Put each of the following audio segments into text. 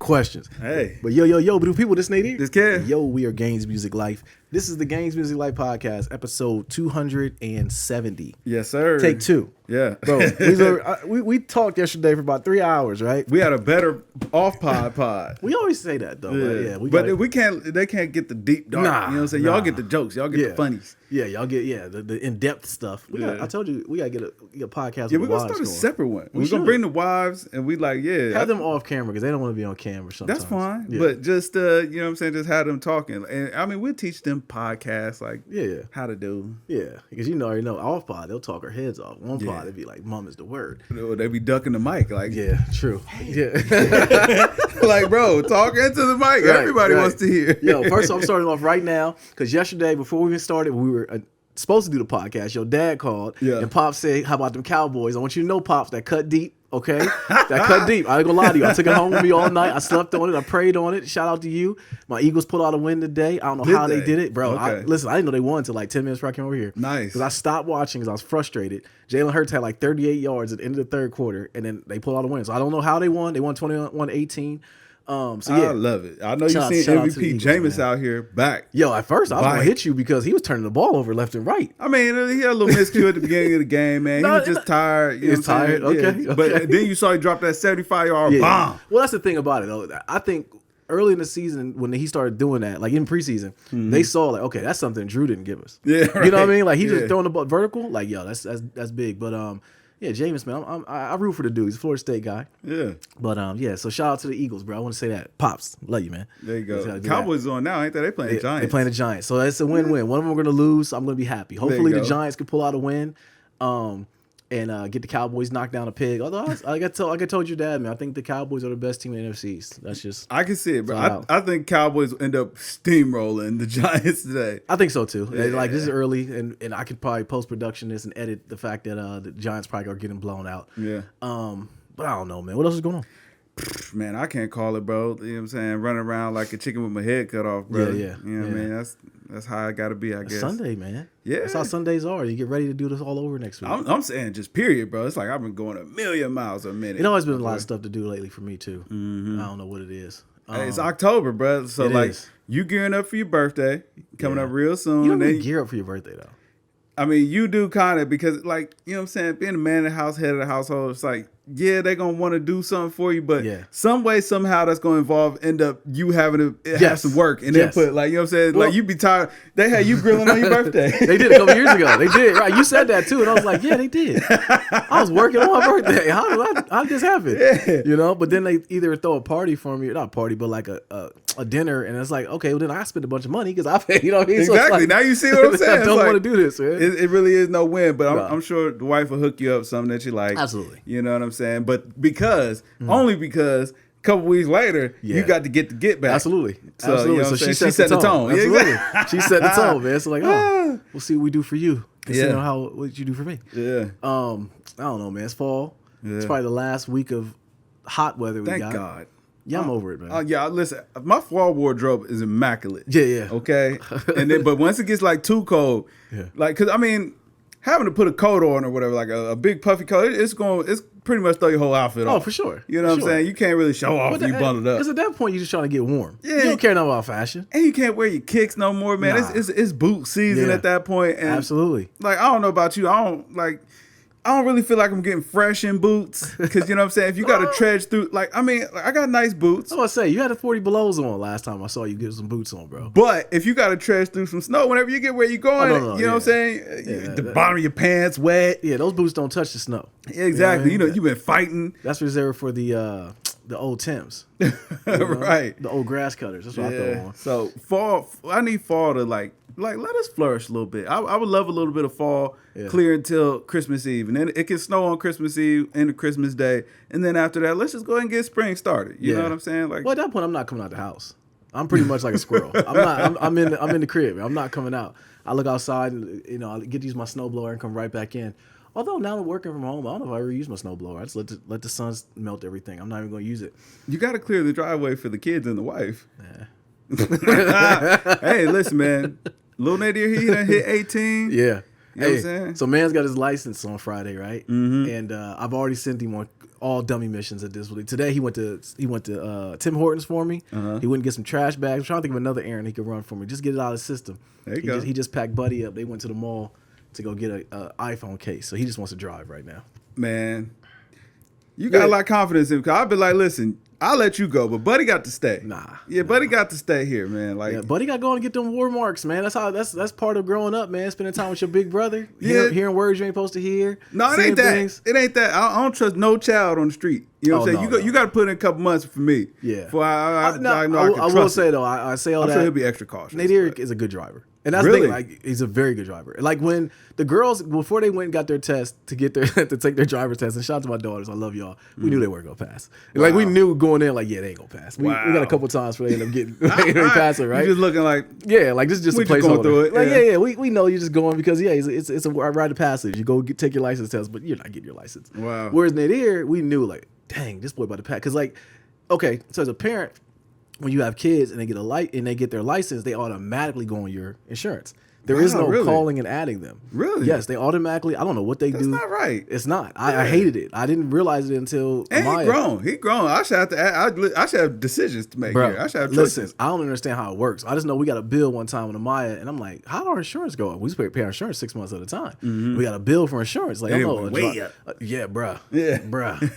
questions. Hey. But yo, but people, this Nate here. This kid. Yo, we are Games Music Life. This is the Games Music Life podcast, episode 270. Yes, sir. Take 2. Yeah. Bro, we talked yesterday for about 3 hours, right? We had a better pod. We always say that, though. Yeah. But we can't, they can't get the deep dark. Nah, you know what I'm saying? Y'all get the jokes. Y'all get the funnies. Yeah, y'all get, the in-depth stuff. I told you, we got to get a podcast Yeah, with we're the going to start a wives separate one. We We're going should. to bring the wives and we Have them off camera because they don't want to be on camera sometimes. That's fine. Yeah. But just, you know what I'm saying? Just have them talking. And I mean, we'll teach them podcasts, like how to do. Yeah, because already know, off pod, they'll talk our heads off. On pod, it'd be like, mom is the word. They be ducking the mic. Like, yeah, true. Yeah. like, bro, talk into the mic. Right, Everybody wants to hear. Yo, first I'm starting off right now because yesterday, before we even started, we were supposed to do the podcast. Your dad called and Pops said, how about them Cowboys? I want you to know, Pops, that cut deep. Okay, that cut deep. I ain't gonna lie to you. I took it home with me all night. I slept on it. I prayed on it. Shout out to you. My Eagles pulled out a win today. I don't know how they did it, bro. Okay. Listen, I didn't know they won until like 10 minutes before I came over here. Nice. Because I stopped watching because I was frustrated. Jalen Hurts had like 38 yards at the end of the third quarter, and then they pulled out a win. So I don't know how they won. They won 21-18. So yeah, I love it. I know you Shout seen out to the MVP Eagles, Jameis man. out here back. Yo, at first I was gonna hit you because he was turning the ball over left and right. I mean, he had a little miscue at the beginning of the game, man. He was just tired. You know what I'm saying? Okay. But then you saw he drop that 75-yard bomb. Well, that's the thing about it, though. I think early in the season when he started doing that, like in preseason, they saw like, okay, that's something Drew didn't give us. Yeah, right. You know what I mean? Like he just throwing the ball vertical. Like, yo, that's big. But yeah, Jameis, man, I root for the dude. He's a Florida State guy. Yeah. But yeah, so shout out to the Eagles, bro. I want to say that. Pops, love you, man. There you go. Cowboys on now, ain't they? They playing the Giants. They playing the Giants. So it's a win-win. One of them are going to lose. So I'm going to be happy. Hopefully the Giants can pull out a win. And get the Cowboys knocked down a pig. Although, like I told your dad, man, I think the Cowboys are the best team in the NFC East. That's just... I can see it, bro. I think Cowboys end up steamrolling the Giants today. I think so, too. Yeah. Like, this is early, and I could probably post-production this and edit the fact that the Giants probably are getting blown out. Yeah. But I don't know, man. What else is going on? Man, I can't call it, bro. You know what I'm saying? Running around like a chicken with my head cut off, bro. Yeah. You know what I mean? That's how I got to be, I guess. Sunday, man. Yeah. That's how Sundays are. You get ready to do this all over next week. I'm saying just period, bro. It's like I've been going a million miles a minute. It always been a lot of stuff to do lately for me, too. Mm-hmm. I don't know what it is. Hey, it's October, bro. So, like, you gearing up for your birthday, coming up real soon. You don't really gear up for your birthday, though. I mean, you do kind of because, like, you know what I'm saying? Being a man of the house, head of the household, it's like, yeah, they're going to want to do something for you, but some way, somehow that's going to end up you having to have some work and input. Like, you know what I'm saying? Well, like, you be tired. They had you grilling on your birthday. They did a couple years ago. They did, right? You said that too. And I was like, yeah, they did. I was working on my birthday. How did this happen? Yeah. You know, but then they either throw a party for me, not a party, but like a dinner. And it's like, okay, well, then I spent a bunch of money because I paid, you know what I mean? Exactly. So like, now you see what I'm saying. I don't want to do this, man. It really is no win, but I'm sure the wife will hook you up something that you like. Absolutely. You know what I'm saying? But only because a couple weeks later, you got to get back. Absolutely. So, Absolutely. You know so she set the tone. Absolutely. Yeah. She set the tone, man. So like, we'll see what we do for you. Considering what you do for me. Yeah. I don't know, man. It's fall. Yeah. It's probably the last week of hot weather we got. Thank God. Yeah, I'm over it, man. Yeah, listen, my fall wardrobe is immaculate. Yeah. Okay? But once it gets like too cold, like, because I mean, having to put a coat on or whatever, like a big puffy coat, it's pretty much throw your whole outfit off. Oh, for sure. You know what I'm saying? You can't really show off if you bundled up. Because at that point, you're just trying to get warm. Yeah. You don't care nothing about fashion. And you can't wear your kicks no more, man. Nah. It's boot season at that point. And absolutely. Like, I don't know about you. I don't really feel like I'm getting fresh in boots because, you know what I'm saying? If you got to trudge through, like, I mean, I got nice boots. I was going to say, you had the 40 belows on last time I saw you get some boots on, bro. But if you got to trudge through some snow, whenever you get where you're going, you know what I'm saying? The bottom of your pants wet. Yeah, those boots don't touch the snow. Exactly. You know, you've been fighting. That's reserved for the old Timbs. Right. The old grass cutters. That's what I throw on. So fall, I need fall to like let us flourish a little bit. I would love a little bit of fall clear until Christmas Eve. And then it can snow on Christmas Eve and Christmas Day. And then after that, let's just go ahead and get spring started. You know what I'm saying? Like, well, at that point, I'm not coming out the house. I'm pretty much like a squirrel. I'm in the crib. I'm not coming out. I look outside and, you know, I get to use my snowblower and come right back in. Although now I'm working from home, I don't know if I ever use my snowblower. I just let the sun melt everything. I'm not even going to use it. You got to clear the driveway for the kids and the wife. Hey, listen, man. Little Nate here, he done hit 18. Yeah. You know what I'm saying? So man's got his license on Friday, right? Mm-hmm. And I've already sent him all dummy missions at this point. Today he went to Tim Hortons for me. He went and get some trash bags. I'm trying to think of another errand he could run for me. Just get it out of his system. There you go. He just packed Buddy up. They went to the mall to go get a iPhone case. So he just wants to drive right now. Man, you got a lot of confidence in him. Cause I've been like, listen, I'll let you go, but Buddy got to stay. Buddy got to stay here, man. Like, Buddy got to go and get them war marks, man. That's part of growing up, man. Spending time with your big brother, hearing words you ain't supposed to hear. No, it ain't that. Things. It ain't that. I don't trust no child on the street. You know what I'm saying? You got to put in a couple months for me. Yeah. Before I will say though, I say all that. I'm sure he'll be extra cautious. Nadir is a good driver. And that's really? the thing, like, he's a very good driver. Like when the girls, before they went and got their test to get their to take their driver's test, and shout out to my daughters, I love y'all. We knew they weren't gonna pass. Wow. Like we knew going in, like, yeah, they ain't gonna pass. We got a couple times where they end up getting passing, right? You just looking like, like this is just a placeholder. Like we know you're just going because it's a rite of passage. You go take your license test, but you're not getting your license. Wow. Whereas Nadir, we knew like, dang, this boy about to pass. Because like, okay, so as a parent, when you have kids and they get their license, they automatically go on your insurance. There is no calling and adding them. Really? Yes, they automatically. I don't know what they do. That's not right. It's not. I hated it. I didn't realize it until. And he grown. I should have decisions to make here. I should have choices. Listen, I don't understand how it works. I just know we got a bill one time with Amaya, and I'm like, how did our insurance go up? We used to pay our insurance 6 months at a time. We got a bill for insurance. Like, way up. Yeah, bruh. Yeah, bruh.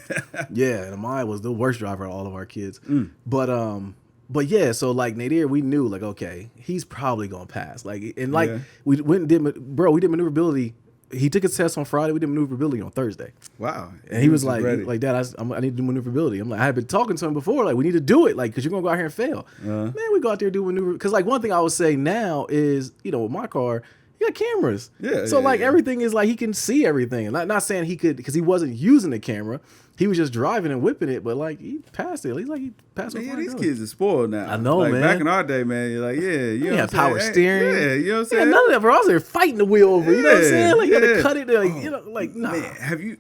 Yeah, and Amaya was the worst driver of all of our kids. But yeah, so like Nadir, we knew like, okay, he's probably gonna pass. Like, and like we went and did maneuverability. He took his test on Friday. We did maneuverability on Thursday. Wow. And he was like, Dad, I need to do maneuverability. I'm like, I had been talking to him before, like, we need to do it, like, because you're gonna go out here and fail. Man, we go out there and do maneuver. Because like one thing I would say now is, with my car, you got cameras. Yeah. So everything is like he can see everything. And not saying he could, because he wasn't using the camera. He was just driving and whipping it, but like he passed it. He passed it. Yeah, these kids are spoiled now. I know, man. Back in our day, man, you're like, you have power steering. Yeah, you know what I'm saying? None of that, bro. I was there fighting the wheel over. You know what I'm saying? Like you got to cut it. Nah. Man, have you?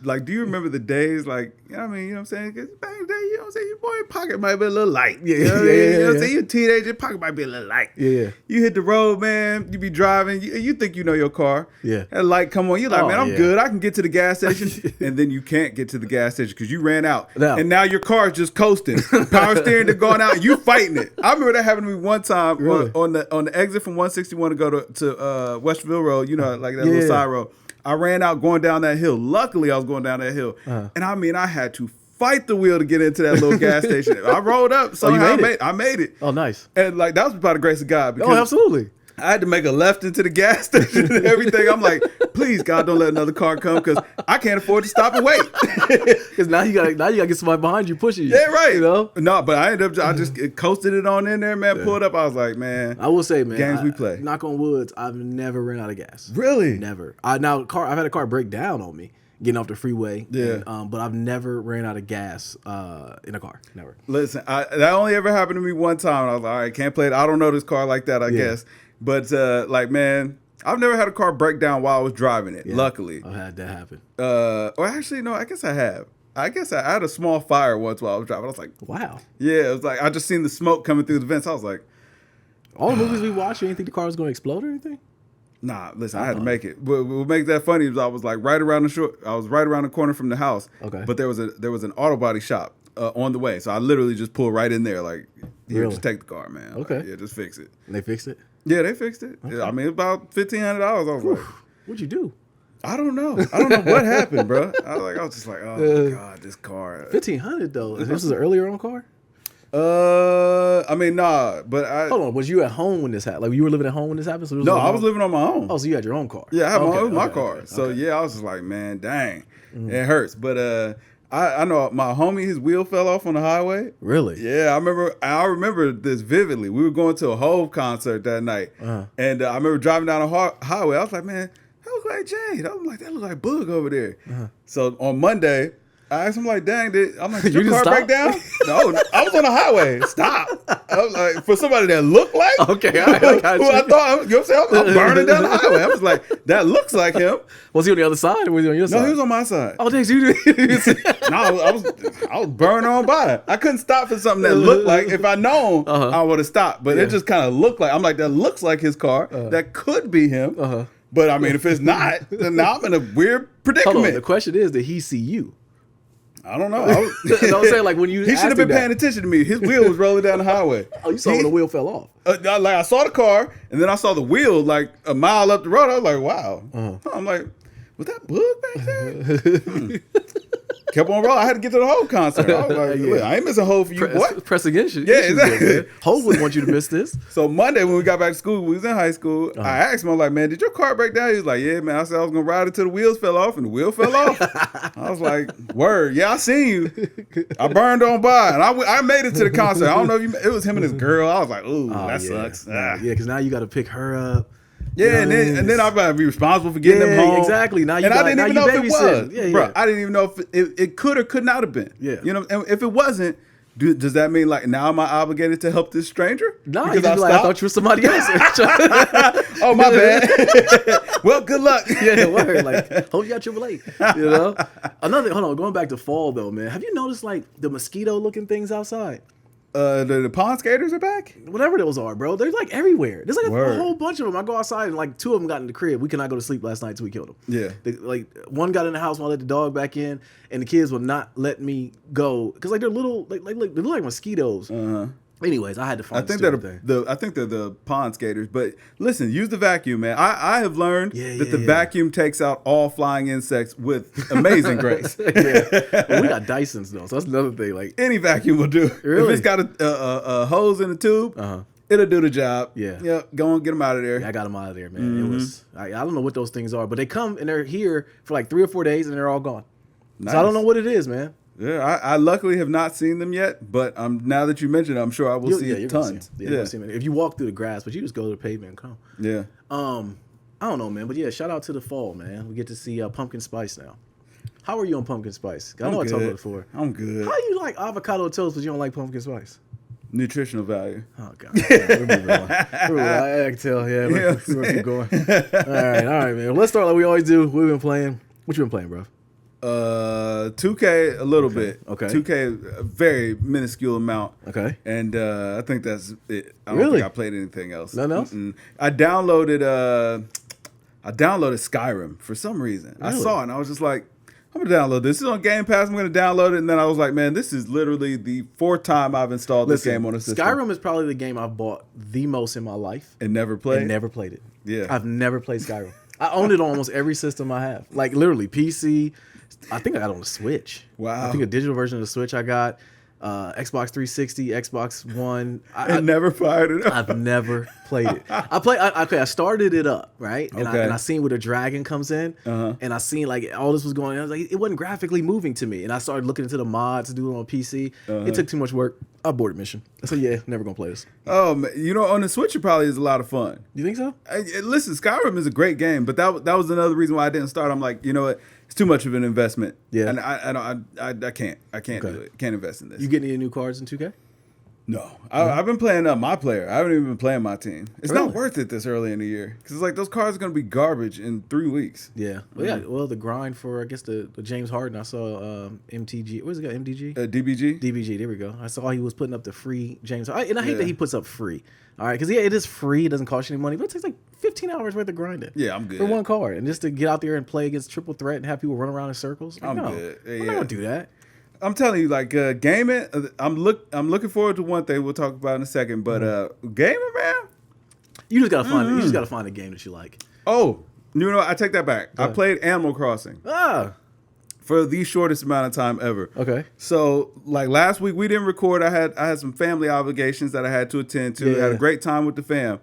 Like, do you remember the days, like, you know what I'm saying? Because back in the day, you know what I'm saying, your boy pocket might be a little light. You know what I'm saying? You're a teenager, your pocket might be a little light. Yeah. You hit the road, man, you be driving, you think you know your car. Yeah. That light come on, you're like, man, I'm good, I can get to the gas station. And then you can't get to the gas station because you ran out. No. And now your car is just coasting. Power steering to going out, you fighting it. I remember that happened to me one time on the exit from 161 to go to Westville Road, like that little side road. I ran out going down that hill. Luckily, I was going down that hill. And I had to fight the wheel to get into that little gas station. I rolled up. Somehow I made it. Oh, nice. And like that was by the grace of God. Because absolutely. I had to make a left into the gas station and everything. I'm like, please, God, don't let another car come because I can't afford to stop and wait. Because now you gotta get somebody behind you pushing you. Yeah, right. No, but I just coasted it on in there, man. Pulled up. I was like, man. I will say, man, games we play. Knock on wood, I've never ran out of gas. Really? Never. I've had a car break down on me getting off the freeway. Yeah. But I've never ran out of gas in a car. Never. Listen, that only ever happened to me one time. I was like, all right, can't play it. I don't know this car like that, I guess. But like, man, I've never had a car break down while I was driving it. Luckily, I've had that happen. Or actually, no, I guess I have. I guess I had a small fire once while I was driving. I was like, wow. Yeah, it was like I just seen the smoke coming through the vents. I was like, all the movies we watched, you didn't think the car was going to explode or anything? Nah, listen, I had to make it. What makes that funny is I was like right around the corner from the house. Okay. But there was an auto body shop on the way, so I literally just pulled right in there, like, here, just take the car, man. Okay. Like, yeah, just fix it. And they fixed it? Yeah, they fixed it. Okay. I mean, about $1,500. I was like, what'd you do? I don't know what happened, bro. I was just like, oh my God, this car. $1,500 though. This was an earlier on car? I mean, nah, but hold on. Was you at home when this happened? Like you were living at home when this happened? So no, I was living on my own. Oh, so you had your own car? Yeah, I had my car. So yeah, I was just like, man, dang, it hurts. But I know my homie, his wheel fell off on the highway. Really? Yeah, I remember this vividly. We were going to a Hove concert that night, and I remember driving down a highway. I was like, man, that looks like Jade. I was like, that looks like Boog over there. So on Monday, I asked him like, dang, did your car break down? No, I was on the highway. Stop. I was like, for somebody that looked like, okay, I got you. I thought, you know what I'm saying? I'm burning down the highway. I was like, that looks like him. Was he on the other side or was he on your side? No, he was on my side. Oh, thanks. You No, I was burning on by. I couldn't stop for something that looked like, if I known, I would have stopped. But it just kind of looked like, I'm like, that looks like his car. That could be him. But I mean, if it's not, then now I'm in a weird predicament. Hold on. The question is, did he see you? I don't know. I'm saying, like, when you he should have been paying attention to me. His wheel was rolling down the highway. Oh, you saw when the wheel fell off. Like I saw the car, and then I saw the wheel like a mile up the road. I was like, wow. I'm like, was that bug back there? Kept on rolling. I had to get to the whole concert. I was like, I ain't missing Hov for you, boy. Press against you. Yeah, exactly. Hov wouldn't want you to miss this. So Monday when we got back to school, we was in high school. I asked him, I was like, man, did your car break down? He was like, yeah, man. I said I was going to ride it till the wheels fell off, and the wheel fell off. I was like, word. Yeah, I seen you. I burned on by, and I made it to the concert. I don't know if it was him and his girl. I was like, ooh, that sucks. Yeah, because now you got to pick her up. Yeah, and then I gotta be responsible for getting them home. Exactly. Now you and I didn't even know if it was. Yeah, bro, I didn't even know if it could or could not have been. Yeah. You know, and if it wasn't, does that mean like now am I obligated to help this stranger? No, because I thought you were somebody else. Oh, my bad. Well, good luck. Yeah, word. Like, hope you got AAA. You know? Hold on, going back to fall though, man. Have you noticed like the mosquito looking things outside? The pond skaters are back? Whatever those are, bro. They're like everywhere. There's like a whole bunch of them. I go outside and like 2 of them got in the crib. We could not go to sleep last night until we killed them. Yeah. Like one got in the house while I let the dog back in, and the kids would not let me go because like they're little, like they look like mosquitoes. Anyways, I had to find. I think they're the pond skaters. But listen, use the vacuum, man. I have learned that the vacuum takes out all flying insects with amazing grace. Well, we got Dysons though, so that's another thing. Like any vacuum will do. Really? If it's got a hose in the tube, it'll do the job. Yeah. Go and get them out of there. Yeah, I got them out of there, man. It was I don't know what those things are, but they come and they're here for like 3 or 4 days and they're all gone. Nice. So I don't know what it is, man. Yeah, I luckily have not seen them yet, but now that you mentioned it, I'm sure I will see tons. If you walk through the grass, but you just go to the pavement and come. Yeah. I don't know, man, but yeah, shout out to the fall, man. We get to see pumpkin spice now. How are you on pumpkin spice? I know I talked about it before. I'm good. How you like avocado toast, but you don't like pumpkin spice? Nutritional value. Oh God, we're moving on. I can tell. Yeah, we're keep going. All right, man. Let's start like we always do. We've been playing. What you been playing, bro? 2K a little bit. Okay. 2K a very minuscule amount. Okay. And I think that's it. I don't think I played anything else. Nothing else? I downloaded Skyrim for some reason. Really? I saw it and I was just like, I'm gonna download this. This is on Game Pass. I'm gonna download it. And then I was like, man, this is literally the 4th time I've installed this game on a system. Skyrim is probably the game I've bought the most in my life. And never played? And never played it. Yeah. I've never played Skyrim. I own it on almost every system I have. Like literally PC. I think I got it on the Switch. Wow. I think a digital version of the Switch I got. Xbox 360, Xbox One. I never fired it up. I've never played it. I started it up, right? And I seen where the dragon comes in. And I seen like all this was going on. I was like, it wasn't graphically moving to me. And I started looking into the mods to do it on PC. It took too much work. I aborted mission. I said, yeah, never gonna play this. Oh, man. You know, on the Switch it probably is a lot of fun. You think so? Listen, Skyrim is a great game, but that was another reason why I didn't start. I'm like, you know what? It's too much of an investment. Yeah. And I can't do it. Can't invest in this. You getting any new cards in 2K? No. I've been playing my player. I haven't even been playing my team. It's not worth it this early in the year. Because it's like those cards are going to be garbage in 3 weeks. Yeah. Well, the grind for, I guess, the James Harden. I saw MTG. What is it called? MDG? DBG? DBG. There we go. I saw he was putting up the free James Harden. And I hate that he puts up free. All right. Because, it is free. It doesn't cost you any money. But it takes like 15 hours worth of grinding. Yeah, I'm good. For one card. And just to get out there and play against triple threat and have people run around in circles. Like, I'm good. I'm not going to do that. I'm telling you, like gaming. I'm looking forward to one thing we'll talk about in a second. But gaming, man, you just gotta find it. You just gotta find a game that you like. Oh, you know, I take that back. I played Animal Crossing. For the shortest amount of time ever. Okay. So like last week we didn't record. I had some family obligations that I had to attend to. I had a great time with the fam.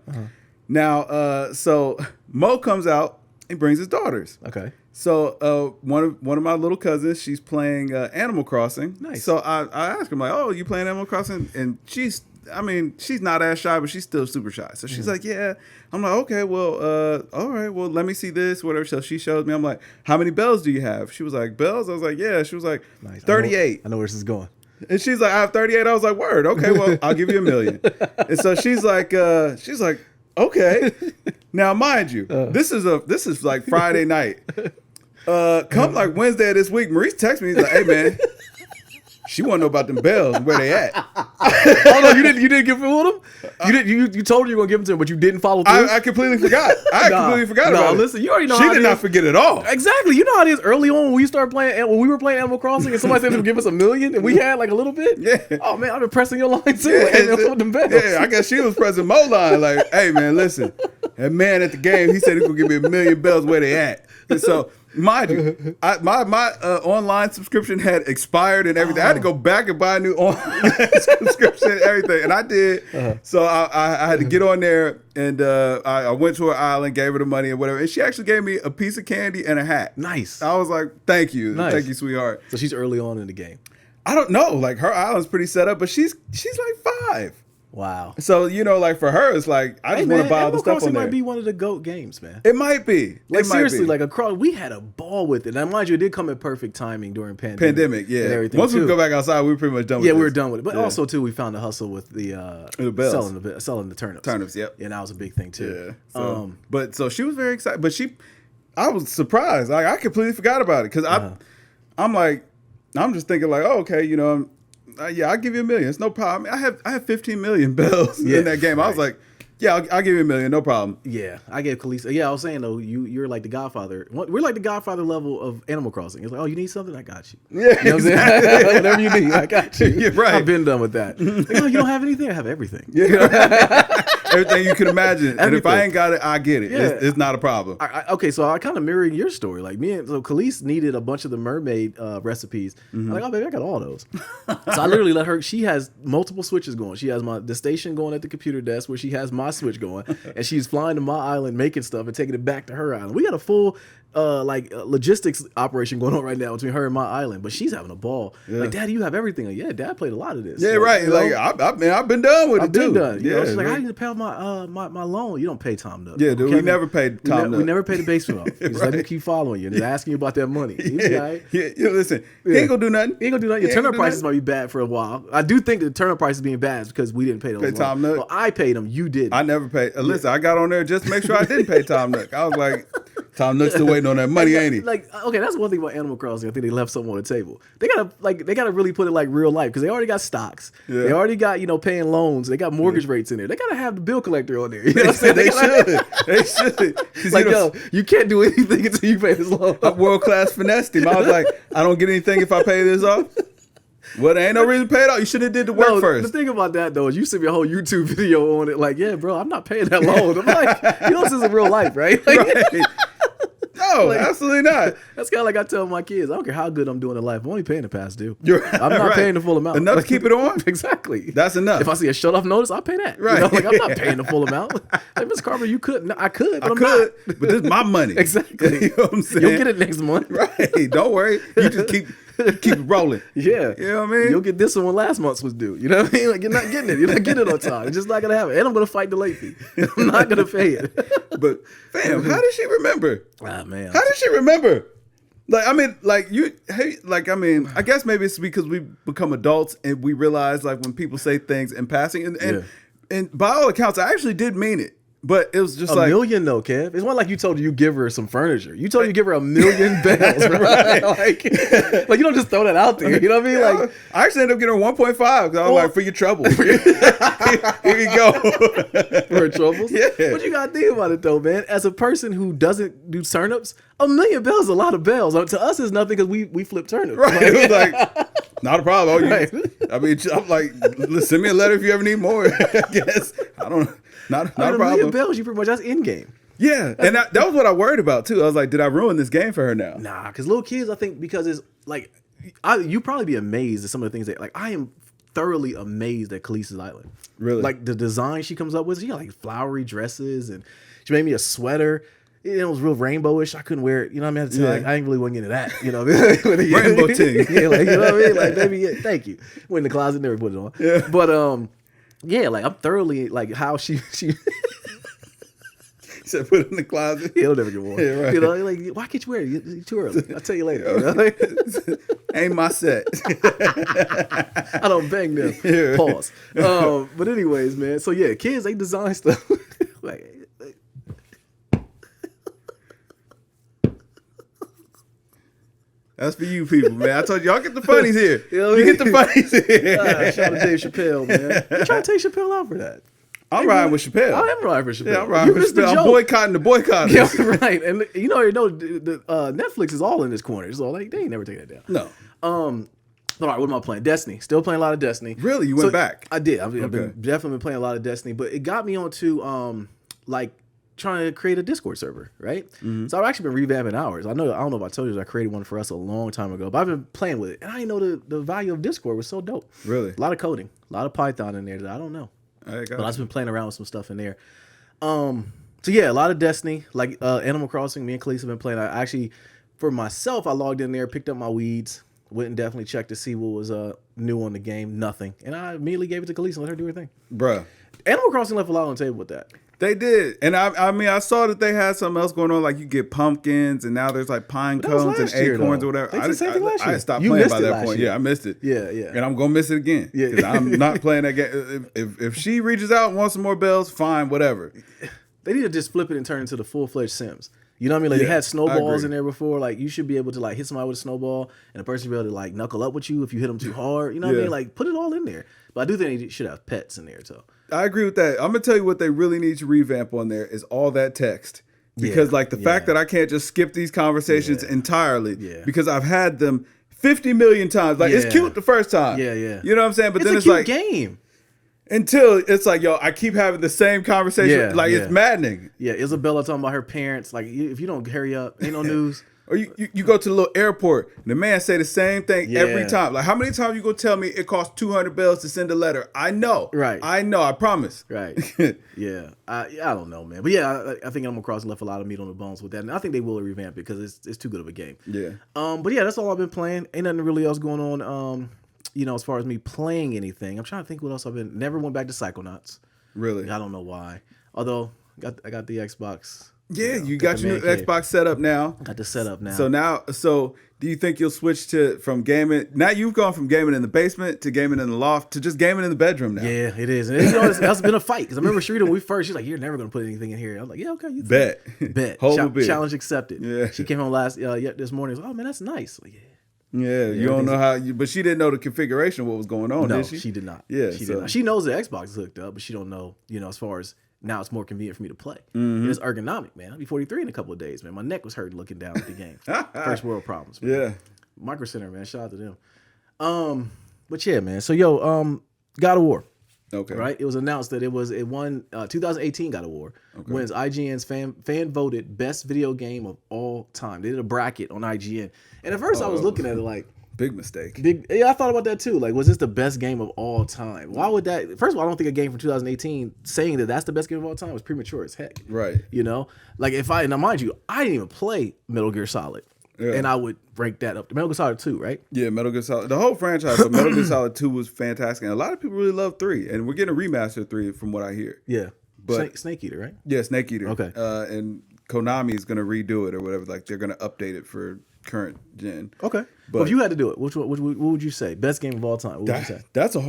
Now, so Mo comes out and brings his daughters. Okay. So one of my little cousins, she's playing Animal Crossing. Nice. So I asked her, like, oh, you playing Animal Crossing? And she's not as shy, but she's still super shy. So she's like, yeah. I'm like, okay, well, all right, well, let me see this, whatever. So she shows me. I'm like, how many bells do you have? She was like, bells? I was like, yeah. She was like, nice. 38. I know where this is going. And she's like, I have 38. I was like, word. Okay, well, I'll give you $1 million. And so she's like, okay. Now, mind you, this is like Friday night. Come like Wednesday of this week, Maurice texts me. He's like, hey, man, She want to know about them bells, where they at. Oh no, you didn't give them with them. You told her you were gonna give them to her, but you didn't follow through. I completely forgot. Completely forgot about it. Listen, you already know. She did not forget at all. Exactly. You know how it is early on when we were playing Animal Crossing, and somebody said they would give us $1 million, and we had like a little bit. Yeah. Oh man, I've been pressing your line too. Them bells. Yeah, I guess she was pressing Mo line. Like, hey man, listen, that man at the game, he said he could give me $1 million bells. Where they at? And so. Mind you, my online subscription had expired and everything. I had to go back and buy a new online subscription and everything, and I did. So I had to get on there, and I went to her island, gave her the money and whatever, and she actually gave me a piece of candy and a hat. Nice. I was like, thank you, thank you, sweetheart. So she's early on in the game. I don't know, like her island's pretty set up, but she's like 5. Wow. So, like for her, it's like, I just want to buy all the stuff on there. It might be one of the GOAT games, man. It might be. Like, seriously, like we had a ball with it. Now, mind you, it did come at perfect timing during pandemic. Yeah. And everything Once we go back outside, we were pretty much done with it. Yeah, we were done with it. But also, too, we found the hustle with the selling the turnips. Turnips, yep. Yeah, that was a big thing, too. Yeah. So she was very excited. But I was surprised. Like, I completely forgot about it. Because I'm just thinking like, oh, okay, yeah, I'll give you $1 million. It's no problem. I have 15 million bells in that game. Right. I was like, yeah, I'll give you $1 million, no problem. Yeah, I gave Khaleesi. Yeah, I was saying though, you're like the Godfather. We're like the Godfather level of Animal Crossing. It's like, oh, you need something? I got you. Yeah, you know exactly. Whatever you need, I got you. Yeah, right. I've been done with that. Like, oh, you don't have anything? I have everything. Yeah. Everything you can imagine. And if I ain't got it, I get it. Yeah. It's not a problem. Okay, so I kind of mirroring your story. Like Khaleesi needed a bunch of the mermaid recipes. I'm like, oh baby, I got all those. So I literally let her. She has multiple switches going. She has the station going at the computer desk where she has my switch going, and she's flying to my island making stuff and taking it back to her island. We got a full logistics operation going on right now between her and my island, but she's having a ball. Yeah. Like, Daddy, you have everything. Like, yeah, Dad played a lot of this. Yeah, right. Like, I've been done with it too. Done. Yeah, she's like, I need to pay off my loan. You don't pay Tom Nook. Yeah, dude, we never paid Tom Nook. We never paid the basement off. He's let him keep following you and asking you about that money. Yeah, listen, he ain't gonna do nothing. He ain't gonna do nothing. Your turnip prices might be bad for a while. I do think the turnip prices being bad is because we didn't pay those. Tom Nook. Well, I paid him. You did. I never paid. Listen, I got on there just to make sure I didn't pay Tom Nook. I was like, Tom Nook's still waiting on that money, ain't he? Like, okay, that's one thing about Animal Crossing. I think they left something on the table. They gotta really put it like real life because they already got stocks. Yeah. They already got paying loans. They got mortgage rates in there. They gotta have the bill collector on there. You know what I'm saying? They should. Like, yo, you can't do anything until you pay this loan. I world class finessed him. I was like, I don't get anything if I pay this off. Well, there ain't no reason to pay it off. You should have did the work first. The thing about that, though, is you sent me a whole YouTube video on it. Like, yeah, bro, I'm not paying that loan. I'm like, this is real life, right? Like, right. No, absolutely not. That's kind of like I tell my kids. I don't care how good I'm doing in life. I'm only paying the past due. I'm not paying the full amount. Enough to keep it on? Exactly. That's enough. If I see a shut-off notice, I'll pay that. Right. I'm not paying the full amount. Like, Ms. Carver, you could. No, I could, but but this is my money. Exactly. You know what I'm saying? You'll get it next month. Right. Don't worry. You just keep it rolling. Yeah. You know what I mean? You'll get this one when last month's was due. You know what I mean? Like, you're not getting it. You're not getting it on time. It's just not going to happen. And I'm going to fight the late fee. I'm not going to pay it. But, fam, how did she remember? Ah, man. How did she remember? Like, I mean, I guess maybe it's because we become adults and we realize, like, when people say things in passing, and by all accounts, I actually did mean it. But it was just $1 million though, Kev. It's not like you told her you give her some furniture. You told her you give her $1 million bells, right? like you don't just throw that out there. You know what I mean? Like, I actually ended up getting her 1.5 because I was like, for your trouble. Here you go. For her troubles? Yeah. But you gotta think about it though, man. As a person who doesn't do turnips, $1 million bells is a lot of bells. To us, it's nothing because we flip turnips. Right. It was like, not a problem. I mean, I'm like, send me a letter if you ever need more. I guess. I don't know. Not a problem. $1 million bells, you pretty much, that's in game. Yeah, and that was what I worried about too. I was like, did I ruin this game for her now? Nah, because little kids, I think, because it's like, you probably be amazed at some of the things that, like, I am thoroughly amazed at Khaleesi's island. Really? Like, the design she comes up with, she got like flowery dresses, and she made me a sweater. It was real rainbowish. I couldn't wear it. You know what I mean? Like, I ain't really wasn't into that. You know, rainbow ting. Yeah, like, you know what I mean? Like, baby, yeah, thank you. Went in the closet, never put it on. Yeah. But yeah, like, I'm thoroughly like how she said put it in the closet. Yeah, it'll never get worn. Yeah, right. You know, like, why can't you wear it? You're too early. I'll tell you later. You know? Ain't my set. I don't bang them. Yeah. Pause. But anyways, man. So yeah, kids, they design stuff. like That's for you people, man. I told you, y'all get the funnies here. You get the funnies here. Shout out to Dave Chappelle, man. You trying to take Chappelle out for that? I'm riding with Chappelle. I am riding for Chappelle. Yeah, I'm riding with Chappelle. I'm boycotting the boycotters. Yeah, right. And you know, Netflix is all in this corner. So like, they ain't never take that down. No. All right, what am I playing? Destiny. Still playing a lot of Destiny. Really? You went back? I did. I've been definitely been playing a lot of Destiny, but it got me onto like trying to create a Discord server, right? Mm-hmm. So I've actually been revamping ours. I don't know if I told you, I created one for us a long time ago, but I've been playing with it, and I didn't know the value of Discord was so dope. Really? A lot of coding, a lot of Python in there that I don't know. But I've just been playing around with some stuff in there. So yeah, a lot of Destiny, like Animal Crossing. Me and Khalees have been playing. I actually, for myself, I logged in there, picked up my weeds, went and definitely checked to see what was new on the game. Nothing, and I immediately gave it to Khalees and let her do her thing. Bruh. Animal Crossing left a lot on the table with that. They did. And I mean, I saw that they had something else going on. Like you get pumpkins and now there's like pine cones and acorns or whatever. I stopped playing by that point. Yeah, I missed it. Yeah. And I'm going to miss it again. Yeah. Because I'm not playing that game. If she reaches out and wants some more bells, fine, whatever. They need to just flip it and turn it into the full-fledged Sims. You know what I mean? Like they had snowballs in there before. Like you should be able to like hit somebody with a snowball and the person should be able to like knuckle up with you if you hit them too hard. You know what I mean? Like put it all in there. But I do think they should have pets in there too. I agree with that. I'm gonna tell you what they really need to revamp on there is all that text. Because like the fact that I can't just skip these conversations entirely because I've had them 50 million times. Like it's cute the first time. Yeah. You know what I'm saying? But then it's a like cute game. Until it's like, yo, I keep having the same conversation. It's maddening. Yeah, Isabella talking about her parents. Like, if you don't hurry up, ain't no news. Or you go to the little airport, and the man say the same thing every time. Like, how many times you gonna tell me it costs 200 bells to send a letter? I know. Right. I know. I promise. Right. Yeah. I don't know, man. But yeah, I think Animal Crossing left a lot of meat on the bones with that. And I think they will revamp it because it's too good of a game. Yeah. But yeah, that's all I've been playing. Ain't nothing really else going on. As far as me playing anything, I'm trying to think what else I've been. Never went back to Psychonauts. Really? I don't know why. Although I got the Xbox. Yeah, you got your new Xbox set up now. Got the setup now. So do you think you'll switch from gaming? Now you've gone from gaming in the basement to gaming in the loft to just gaming in the bedroom now. Yeah, it is. And it's been a fight because I remember Sharita when we first. She's like, "You're never gonna put anything in here." I was like, "Yeah, okay, you bet." Challenge accepted. Yeah. She came home this morning. Like, oh man, that's nice. Like, yeah, you don't know how, but she didn't know the configuration of what was going on, no, did she? She did not. Yeah, she did not. She knows the Xbox is hooked up, but she don't know, as far as now it's more convenient for me to play. Mm-hmm. It's ergonomic, man. I'll be 43 in a couple of days, man. My neck was hurting looking down at the game. First world problems, man. Yeah. Micro Center, man. Shout out to them. But yeah, man. So God of War. Okay. Right? It was announced that it won 2018 God of War. Okay. Wins IGN's fan voted best video game of all time. They did a bracket on IGN. And at first I was looking at it like, big mistake. I thought about that too. Like, was this the best game of all time? Why would that? First of all, I don't think a game from 2018 saying that that's the best game of all time was premature as heck. Right. Like now mind you, I didn't even play Metal Gear Solid. Yeah. And I would rank that up. Metal Gear Solid 2, right? Yeah, Metal Gear Solid. The whole franchise of Metal Gear Solid 2 was fantastic. And a lot of people really love 3. And we're getting a remaster of 3 from what I hear. Yeah. But Snake Eater, right? Yeah, Snake Eater. Okay. And Konami is going to redo it or whatever. Like, they're going to update it for current gen. Okay. But if you had to do it, what would you say? Best game of all time? What would you say? That's a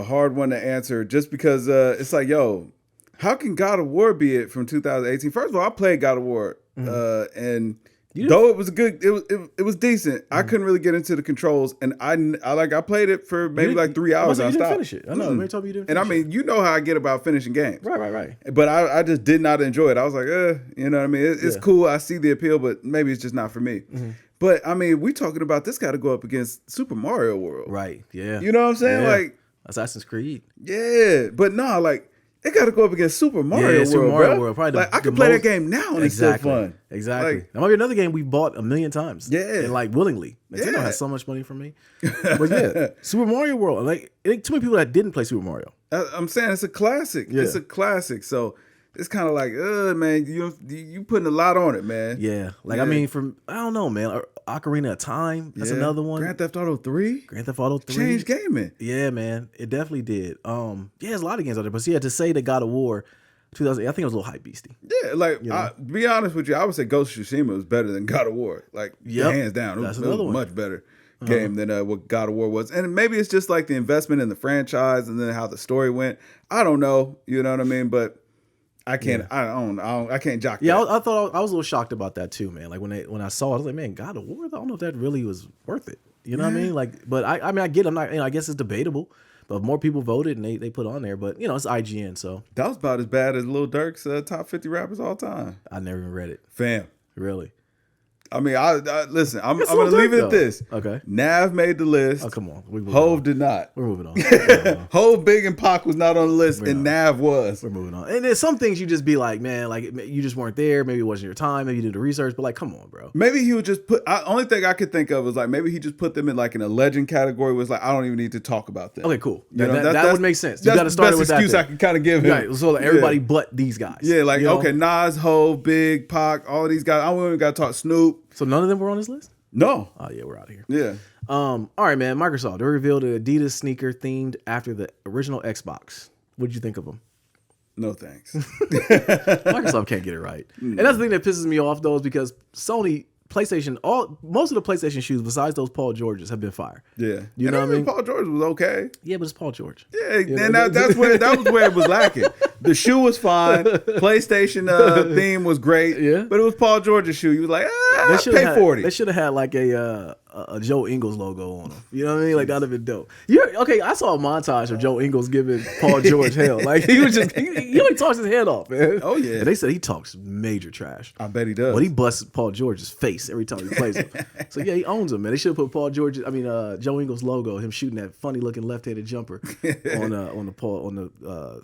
hard one to answer just because it's like, yo, how can God of War be it from 2018? First of all, I played God of War and though it was good, it was decent. I couldn't really get into the controls, and I played it for maybe like 3 hours. I didn't finish it. I know. Maybe told me you didn't. And I mean, you know how I get about finishing games. Right. But I just did not enjoy it. I was like, you know what I mean? It's cool. I see the appeal, but maybe it's just not for me. Mm-hmm. But I mean, we talking about this got to go up against Super Mario World. Right. Yeah. You know what I'm saying? Yeah. Like Assassin's Creed. Yeah, but no, like. It got to go up against Super Mario World, Probably I can play that game now and it's still fun. Exactly. Like, that might be another game we bought a million times. Yeah. And like willingly. Nintendo has so much money for me. But yeah, Super Mario World. Like, it ain't too many people that didn't play Super Mario. I'm saying it's a classic. Yeah. It's a classic. So it's kind of like, man, you putting a lot on it, man. Yeah. Like, I mean, I don't know, man. Ocarina of Time. That's another one. Grand Theft Auto 3. Changed gaming. Yeah, man. It definitely did. There's a lot of games out there. But to say that God of War 2008, I think it was a little hype beastie. Yeah, like, to be honest with you, I would say Ghost of Tsushima was better than God of War. Like, hands down. It was much better game than what God of War was. And maybe it's just like the investment in the franchise and then how the story went. I don't know. You know what I mean? But I can't. Yeah. I can't jock. Yeah, that. I thought I was a little shocked about that too, man. Like when I saw it, I was like, man, God of War. I don't know if that really was worth it. You know what I mean? Like, but I mean, I get. I'm not. I guess it's debatable. But more people voted and they put on there. But it's IGN, so that was about as bad as Lil Durk's top 50 rappers all time. I never even read it. Fam, really. I mean, I listen. I'm gonna leave it at this. Okay. Nav made the list. Oh, come on. Hove did not. We're moving on. Hove, Big, and Pac was not on the list, and Nav was. We're moving on. And there's some things you just be like, man, like you just weren't there. Maybe it wasn't your time. Maybe you did the research. But like, come on, bro. Maybe he would just put. Only thing I could think of was like maybe he just put them in like in a legend category. Was like I don't even need to talk about them. Okay, cool. That would make sense. You got to start with that. That's the excuse I can kind of give him. Right. So like everybody but these guys. Yeah, like okay, Nas, Hove, Big, Pac, all of these guys. I don't even got to talk Snoop. So none of them were on this list? No. Oh yeah, we're out of here. Yeah. All right, man. Microsoft, they revealed an Adidas sneaker themed after the original Xbox. What did you think of them? No thanks. Microsoft can't get it right. And that's the thing that pisses me off though, is because Sony, PlayStation, most of the PlayStation shoes besides those Paul Georges have been fire. Yeah. You know what I mean? Paul George was okay. Yeah, but it's Paul George. Yeah, and that was where it was lacking. The shoe was fine. PlayStation theme was great. Yeah. But it was Paul George's shoe. You was like, pay 40. They should have had like a Joe Ingles logo on them. You know what I mean? Like that'd have been dope. Okay, I saw a montage of Joe Ingles giving Paul George hell. Like he was just he only talks his head off, man. Oh yeah. And they said he talks major trash. I bet he does. But he busts Paul George's face every time he plays him. So yeah, he owns him, man. They should have put Joe Ingles logo, him shooting that funny looking left-handed jumper on the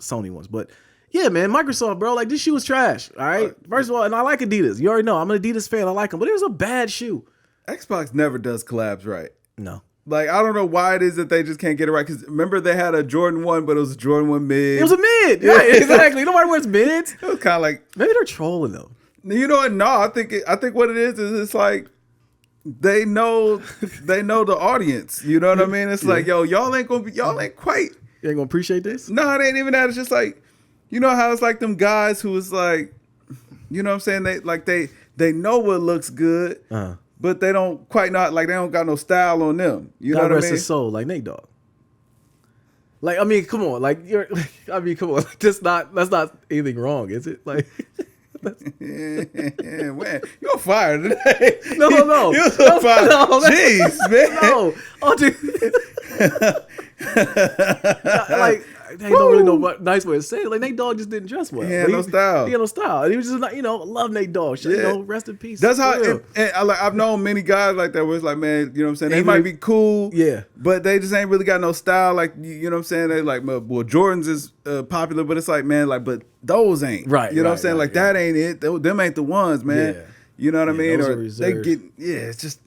Sony ones. But yeah, man, Microsoft, bro, like this shoe was trash. All right. First of all, and I like Adidas. You already know I'm an Adidas fan. I like them, but it was a bad shoe. Xbox never does collabs right. No. Like, I don't know why it is that they just can't get it right. Because remember, they had a Jordan 1, but it was a Jordan 1 mid. It was a mid. Yeah, exactly. Nobody wears mids. It was kind of like... Maybe they're trolling, though. You know what? No, I think what it is it's like they know the audience. You know what I mean? It's like, yo, y'all ain't quite... You ain't going to appreciate this? No, it ain't even that. It's just like, you know how it's like them guys who is like, you know what I'm saying? They know what looks good. Uh-huh. But they don't quite not like they don't got no style on them. You know what I mean? Rest his soul, like Nate Dogg. Like, I mean, come on, come on. That's not anything wrong, is it? Like, yeah, man, you're fired today. No. You're so fired. No, jeez, man. No, oh, dude. Like. They don't really know what nice way to say it. Like Nate Dogg just didn't dress well. He had no style. He had no style. He was just not, love Nate Dogg. Rest in peace. That's how. I've known many guys like that where it's like, man, you know what I'm saying? They might be cool, yeah, but they just ain't really got no style. Like, you know what I'm saying? They like, well, Jordans is popular, but it's like, man, like, but those ain't right. You know what I'm saying? Like that ain't it. Them ain't the ones, man. Yeah. You know what I mean? Or they get it's just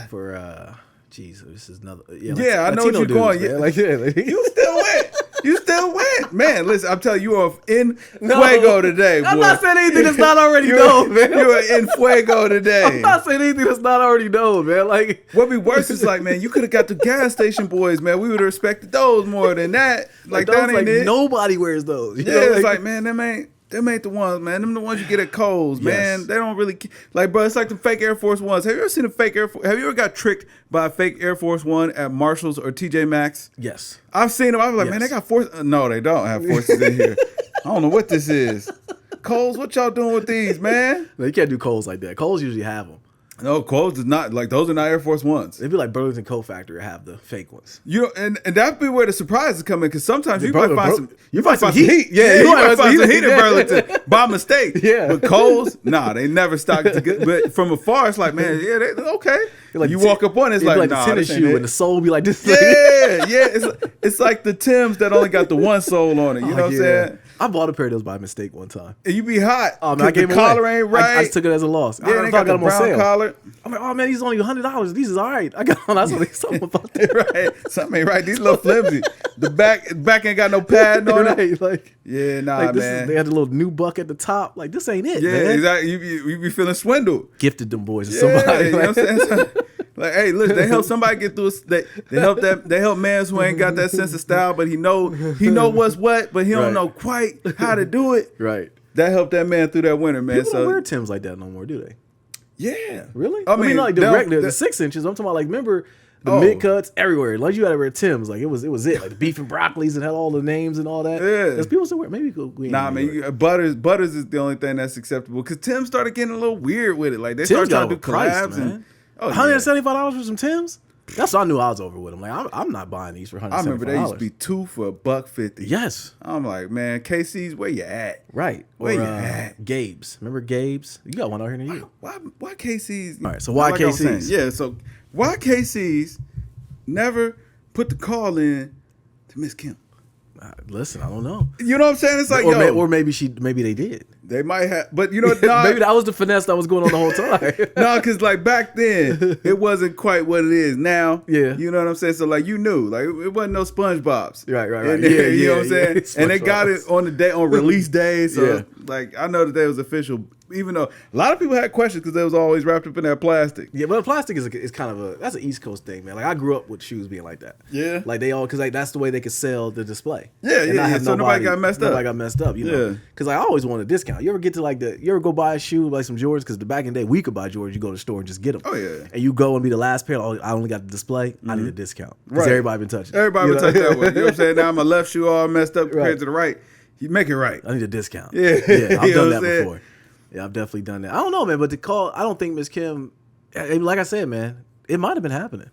for. Jeez, this is another. Yeah, I know what you're going. Yeah, like you still went. You still went, man. Listen, I'm telling you, you're in fuego today, boy. I'm not saying anything that's not already known, man. You're in fuego today. I'm not saying anything that's not already known, man. Like, what be worse is like, man, you could have got the gas station boys, man. We would have respected those more than that. Like that ain't it. Nobody wears those. It's like, man, them ain't the ones, man. Them the ones you get at Kohl's, man. They don't really like, bro. It's like the fake Air Force Ones. Have you ever seen a fake Air Force? Have you ever got tricked by a fake Air Force One at Marshalls or TJ Maxx? Yes, I've seen them. I was like, man, they got forces. No, they don't have forces in here. I don't know what this is. Kohl's, what y'all doing with these, man? No, you can't do Kohl's like that. Kohl's usually have them. No, Kohl's is not like those are not Air Force Ones. It'd be like Burlington Coat Factory have the fake ones. You know, and that'd be where the surprises come in because sometimes you might find some heat. Yeah, you might find some heat in Burlington by mistake. Yeah, but Kohl's, nah, they never stock it good. But from afar, it's like, man, yeah, they okay. Like you walk up on it's like the tennis shoe and the sole be like this. Yeah. It's like the Timbs that only got the one sole on it. You know what I'm saying? I bought a pair of those by mistake one time. And you be hot. Oh man, I gave the collar ain't right. I just took it as a loss. Yeah, they got the brown collar. I'm like, oh man, these are only $100. These is all right. I got on. I saw something about that. Right, something ain't right. These little flimsy. The back ain't got no padding on it. Like, yeah, nah, like man. They had the little new buck at the top. Like this ain't it. Yeah, man. Exactly. You be feeling swindled. Gifted them boys to somebody. You know what I'm saying? Like, hey, look, they help somebody get through. They help mans who ain't got that sense of style, but he know what's what, but he don't know quite how to do it. Right. That helped that man through that winter, man. People don't wear Timbs like that no more, do they? Yeah. Really? I mean like the 6 inches. I'm talking about like, remember The mid cuts everywhere. Like you had to wear Tim's. Like it was it. Like the beef and broccolis and had all the names and all that. Yeah. Because people still wear. Maybe we nah, man. Butters is the only thing that's acceptable. Because Tim started getting a little weird with it. Like they started trying to do collabs and $175 for some Tims. That's what I knew I was over with them. Like I'm not buying these for $175. I remember they used to be 2 for $1.50. Yes. I'm like, man, KC's, where you at? Right. Where you at? Gabe's. Remember Gabe's? You got one out here near you. Why KC's? All right. So why KC's? Yeah. So why KC's never put the call in to Miss Kim? Listen, I don't know. You know what I'm saying? It's like, or maybe they did. They might have, but you know, maybe that was the finesse that was going on the whole time. No, because like back then, it wasn't quite what it is now. Yeah, you know what I'm saying. So like you knew, like it wasn't no SpongeBob's. Right. Yeah, you know what I'm saying. And they got it on the day on release day. So like I know that was official. Even though a lot of people had questions because they was always wrapped up in that plastic. Yeah, but plastic is kind of that's an East Coast thing, man. Like I grew up with shoes being like that. Yeah, like they all because like that's the way they could sell the display. Yeah. So nobody got messed up. Nobody got messed up. You know, because I always wanted a discount. You ever get to you ever go buy a shoe like some Jordans? Because back in the day we could buy Jordans. You go to the store and just get them. Oh yeah. And you go and be the last pair. Oh, I only got the display. I need a discount because everybody been touching. Everybody been touching that one. You know what I'm saying? Now my left shoe all messed up compared to the right. You make it right. I need a discount. Yeah, I've done that before. Yeah, I've definitely done that. I don't know, man, but I don't think Miss Kim, like I said, man, it might have been happening.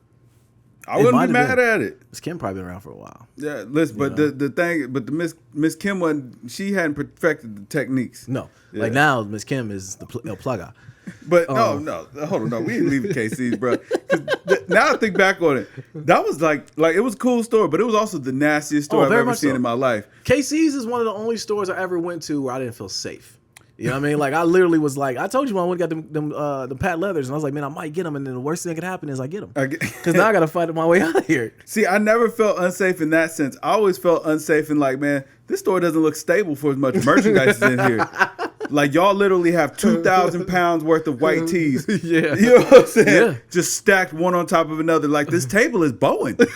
I wouldn't be mad at it. Miss Kim probably been around for a while. Yeah, listen, but the Miss Kim wasn't, she hadn't perfected the techniques. No, like now Miss Kim is the plugger. But no, hold on, no, we ain't leaving KC's, bro. Now I think back on it, that was like it was a cool store, but it was also the nastiest store I've ever seen in my life. KC's is one of the only stores I ever went to where I didn't feel safe. You know what I mean? Like I literally was like, I told you when I went and got them patent leathers, and I was like, man, I might get them, and then the worst thing that could happen is I get them because now I got to fight my way out of here. See, I never felt unsafe in that sense. I always felt unsafe in like, man, this store doesn't look stable for as much merchandise as in here. Like y'all literally have 2,000 pounds worth of white tees. Yeah, you know what I'm saying? Yeah. Just stacked one on top of another. Like this table is bowing. And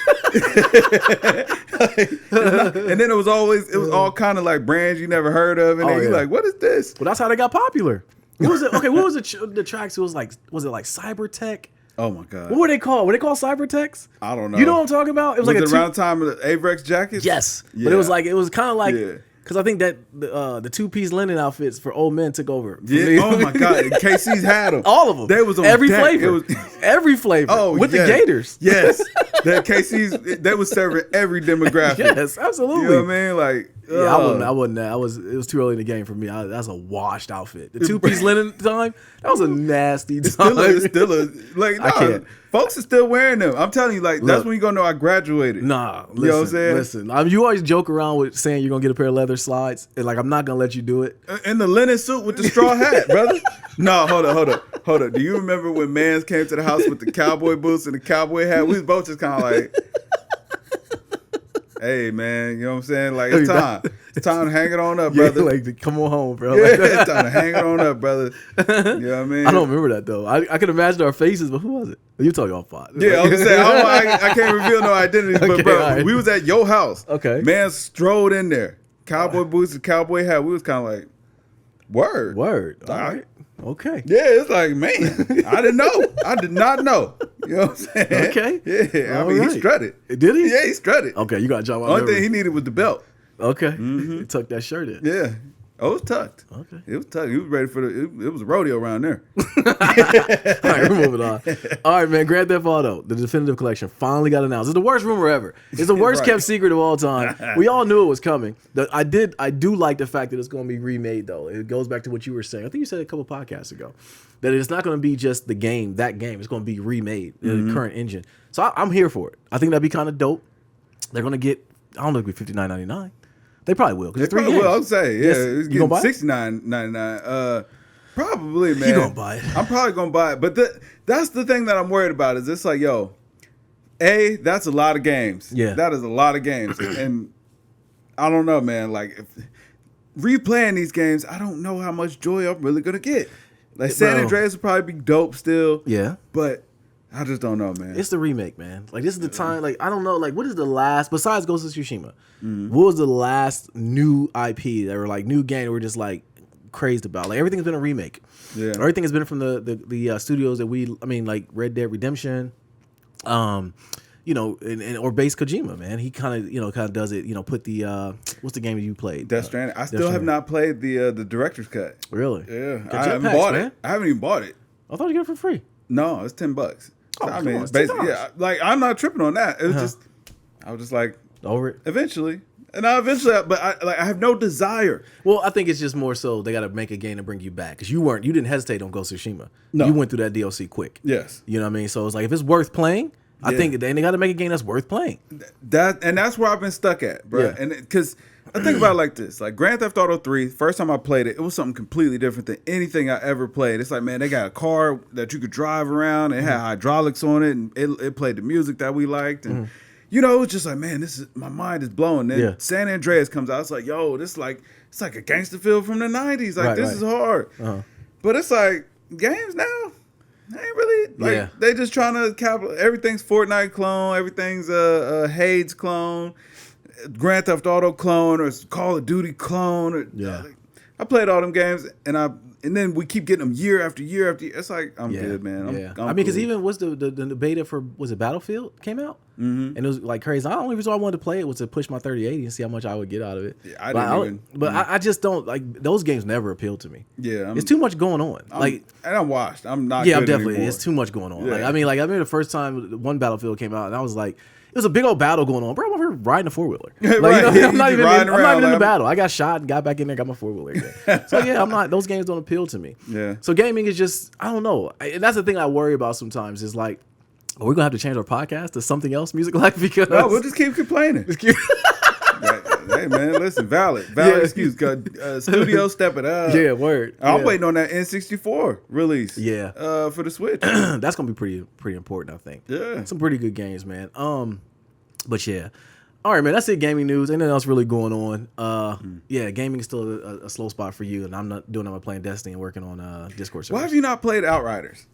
then it was all kind of like brands you never heard of, and then you're like, what is this? Well, that's how they got popular. What was it? Okay, what was the tracks? It was like Cybertech? Oh my God! What were they called? Were they called Cybertechs? I don't know. You know what I'm talking about? It was like around time of the Avrex jackets. Yes, but it was kind of like. Yeah. Because I think that the two-piece linen outfits for old men took over. Yeah. Oh my God! KC's had them. All of them. They was on every deck. flavor. Every flavor. Oh, with the Gators. Yes. That KC's. They was serving every demographic. Yes, absolutely. You know what I mean? Like. Yeah, I wasn't. It was too early in the game for me. That's a washed outfit. The two-piece linen time. That was a nasty time. It's still a like. I can't. Folks are still wearing them. I'm telling you, like that's when you're gonna know I graduated. Nah, listen, you know what I'm saying? Listen, you always joke around with saying you're gonna get a pair of leather slides, and like I'm not gonna let you do it. In the linen suit with the straw hat, brother. No, hold up. Do you remember when Mans came to the house with the cowboy boots and the cowboy hat? We was both just kind of like, hey man, you know what I'm saying? Like it's time. It's time to hang it on up, brother. Like come on home, bro. Yeah, it's time to hang it on up, brother. You know what I mean? I don't remember that though. I can imagine our faces, but who was it? You told your fault. Yeah, I was gonna say I can't reveal no identities, but bro, right. We was at your house. Okay. Man strolled in there. Cowboy boots and cowboy hat. We was kind of like, word. All right. Okay. Yeah, it's like, man, I didn't know. I did not know. You know what I'm saying? Okay. Yeah, he strutted. Did he? Yeah, he strutted. Okay, you got to jump on. Only thing he needed was the belt. Okay. He tucked that shirt in. Yeah. Oh, it was tucked. Okay. It was tucked. He was ready for it was a rodeo around there. All right, we're moving on. All right, man. Grand Theft Auto, the definitive collection, finally got announced. It's the worst rumor ever. It's the worst kept secret of all time. We all knew it was coming. I do like the fact that it's going to be remade, though. It goes back to what you were saying. I think you said a couple podcasts ago that it's not going to be just the game, that game. It's going to be remade in the current engine. So I'm here for it. I think that'd be kind of dope. They're going to get, I don't know, it'll be $59.99. They probably will. They probably will. I'll say, yeah. Yes. It's you gonna buy $69.99. Probably, man. You gonna buy it? I'm probably gonna buy it. But that's the thing that I'm worried about. Is it's like, yo, that's a lot of games. Yeah, that is a lot of games, and I don't know, man. Like replaying these games, I don't know how much joy I'm really gonna get. Like San Andreas will probably be dope still. Yeah, but I just don't know, man. It's the remake, man. Like this is the time. Like I don't know. Like what is the last besides Ghost of Tsushima? What was the last new IP that were like new game that we're just like crazed about? Like everything's been a remake. Yeah, everything has been from the studios that like Red Dead Redemption. You know, or base Kojima, man. He kind of does it. You know, put the what's the game that you played? Death Stranding. I still have not played the director's cut. Really? Yeah, I haven't bought it. I haven't even bought it. I thought you got it for free. No, it's $10. So, oh, I mean, on, it's yeah, like I'm not tripping on that. It was just, I was just like over it eventually. And but I have no desire. Well, I think it's just more so they got to make a game to bring you back because you didn't hesitate on Ghost of Tsushima. No, you went through that DLC quick. Yes, you know what I mean. So it's like if it's worth playing, I think they got to make a game that's worth playing. That's where I've been stuck at, bro. Yeah. And because I think about it like this, like Grand Theft Auto 3. First time I played it, it was something completely different than anything I ever played. It's like, man, they got a car that you could drive around. It had hydraulics on it, and it played the music that we liked, and. You know, it was just like, man, my mind is blown. Then San Andreas comes out. It's like, yo, it's like a gangster feel from the 90s. Like, this is hard. But it's like, games now, they ain't really, like, they just trying to capitalize. Everything's Fortnite clone. Everything's Hades clone. Grand Theft Auto clone or Call of Duty clone. I played all them games, and then we keep getting them year after year after year. It's like, I'm good, man. I'm I mean, because even was the beta for, was it Battlefield came out? And it was like crazy. The only reason I wanted to play it was to push my 3080 and see how much I would get out of it. Yeah, I just don't, like, those games never appealed to me. Yeah. It's too much going on. And I'm washed. I'm not Yeah, good I'm definitely. Anymore. It's too much going on. Yeah. Like, I remember the first time one Battlefield came out, and I was like, it was a big old battle going on. Bro, I'm over here riding a 4-wheeler. Like, I'm not even in the battle. I got shot and got back in there, got my 4-wheeler again. So yeah, those games don't appeal to me. Yeah. So gaming is just, I don't know. And that's the thing I worry about sometimes is like, are we gonna have to change our podcast to something else, MusicLyfe? Because no, we'll just keep complaining. Hey man, listen, valid excuse. Studio step it up. Yeah, word. I'm waiting on that N64 release. Yeah, for the Switch. That's gonna be pretty important, I think. Yeah, some pretty good games, man. But yeah, all right, man. That's it. Gaming news. Anything else really going on? Yeah, gaming is still a slow spot for you, and I'm not doing. I'm playing Destiny and working on Discord servers. Why have you not played Outriders?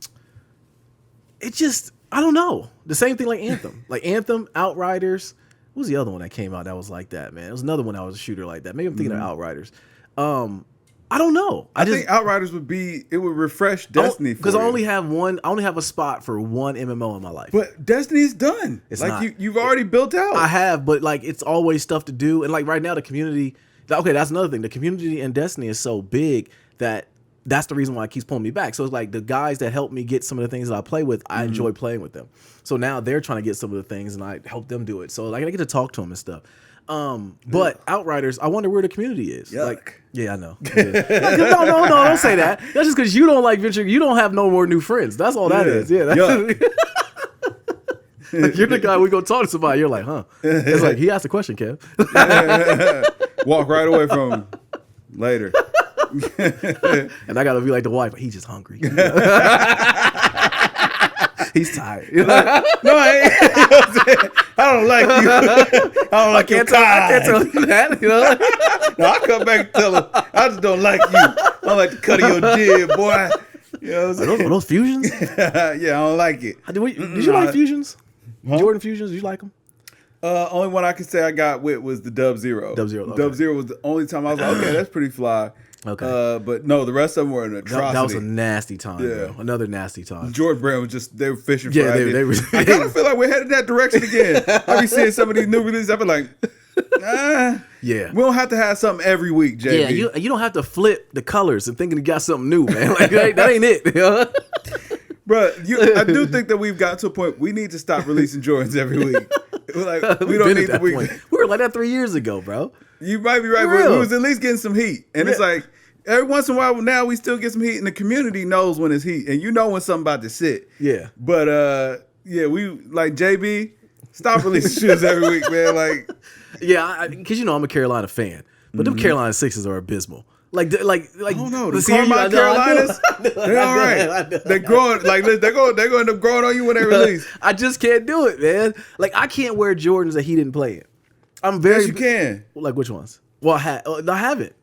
It just, I don't know. The same thing like Anthem, Outriders. What was the other one that came out that was like that, man? It was another one that was a shooter like that. Maybe I'm thinking of Outriders. I don't know. I think Outriders would refresh Destiny because I only have a spot for one MMO in my life. But Destiny's done. It's like not. You've already built out. I have, but like it's always stuff to do. And like right now the community, okay, that's another thing. The community in Destiny is so big that's the reason why it keeps pulling me back. So it's like the guys that help me get some of the things that I play with, I enjoy playing with them. So now they're trying to get some of the things and I help them do it. So like I get to talk to them and stuff. But Outriders, I wonder where the community is. Yuck. Like, yeah, I know. No, don't say that. That's just because you don't like venture. You don't have no more new friends. That's all that is. Yeah. Like you're the guy we go talk to somebody. You're like, huh? It's like he asked a question, Kev. Walk right away from him later. And I gotta be like the wife. He's just hungry. He's tired. No, I don't like you. I don't like your kind. I can't tell you that. You know? No, I come back and tell him I just don't like you. I don't like the cut of your jib, boy. You know what I'm saying? Are those fusions? Yeah, I don't like it. Did you like fusions? Huh? Jordan fusions? Did you like them? Only one I could say I got with was the Dub Zero. Dub Zero. Okay. Dub Zero was the only time I was like, okay, that's pretty fly. Okay. But no, the rest of them were an atrocity. That was a nasty time. Yeah. Bro. Another nasty time. Jordan Brand was just, they were fishing for ideas. They were. I kind of feel like we're headed that direction again. I be seeing some of these new releases. I be like, yeah. We don't have to have something every week, JB. Yeah, you don't have to flip the colors and thinking you got something new, man. Like, that ain't it. You know? Bro, I do think that we've got to a point we need to stop releasing Jordans every week. We're like, we don't need the week. We were like that 3 years ago, bro. You might be right, but we was at least getting some heat. And it's like, every once in a while, now we still get some heat, and the community knows when it's heat, and you know when something about to sit. Yeah. But we like JB, stop releasing shoes every week, man. Like, yeah, because I'm a Carolina fan, but them Carolina Sixers are abysmal. Like, I don't know. The Carolinas, they're all right. They're growing. Like, they're going to end up growing on you when they release. I just can't do it, man. Like, I can't wear Jordans that he didn't play in. I'm very. Yes, you can. Like, which ones? Well, I haven't.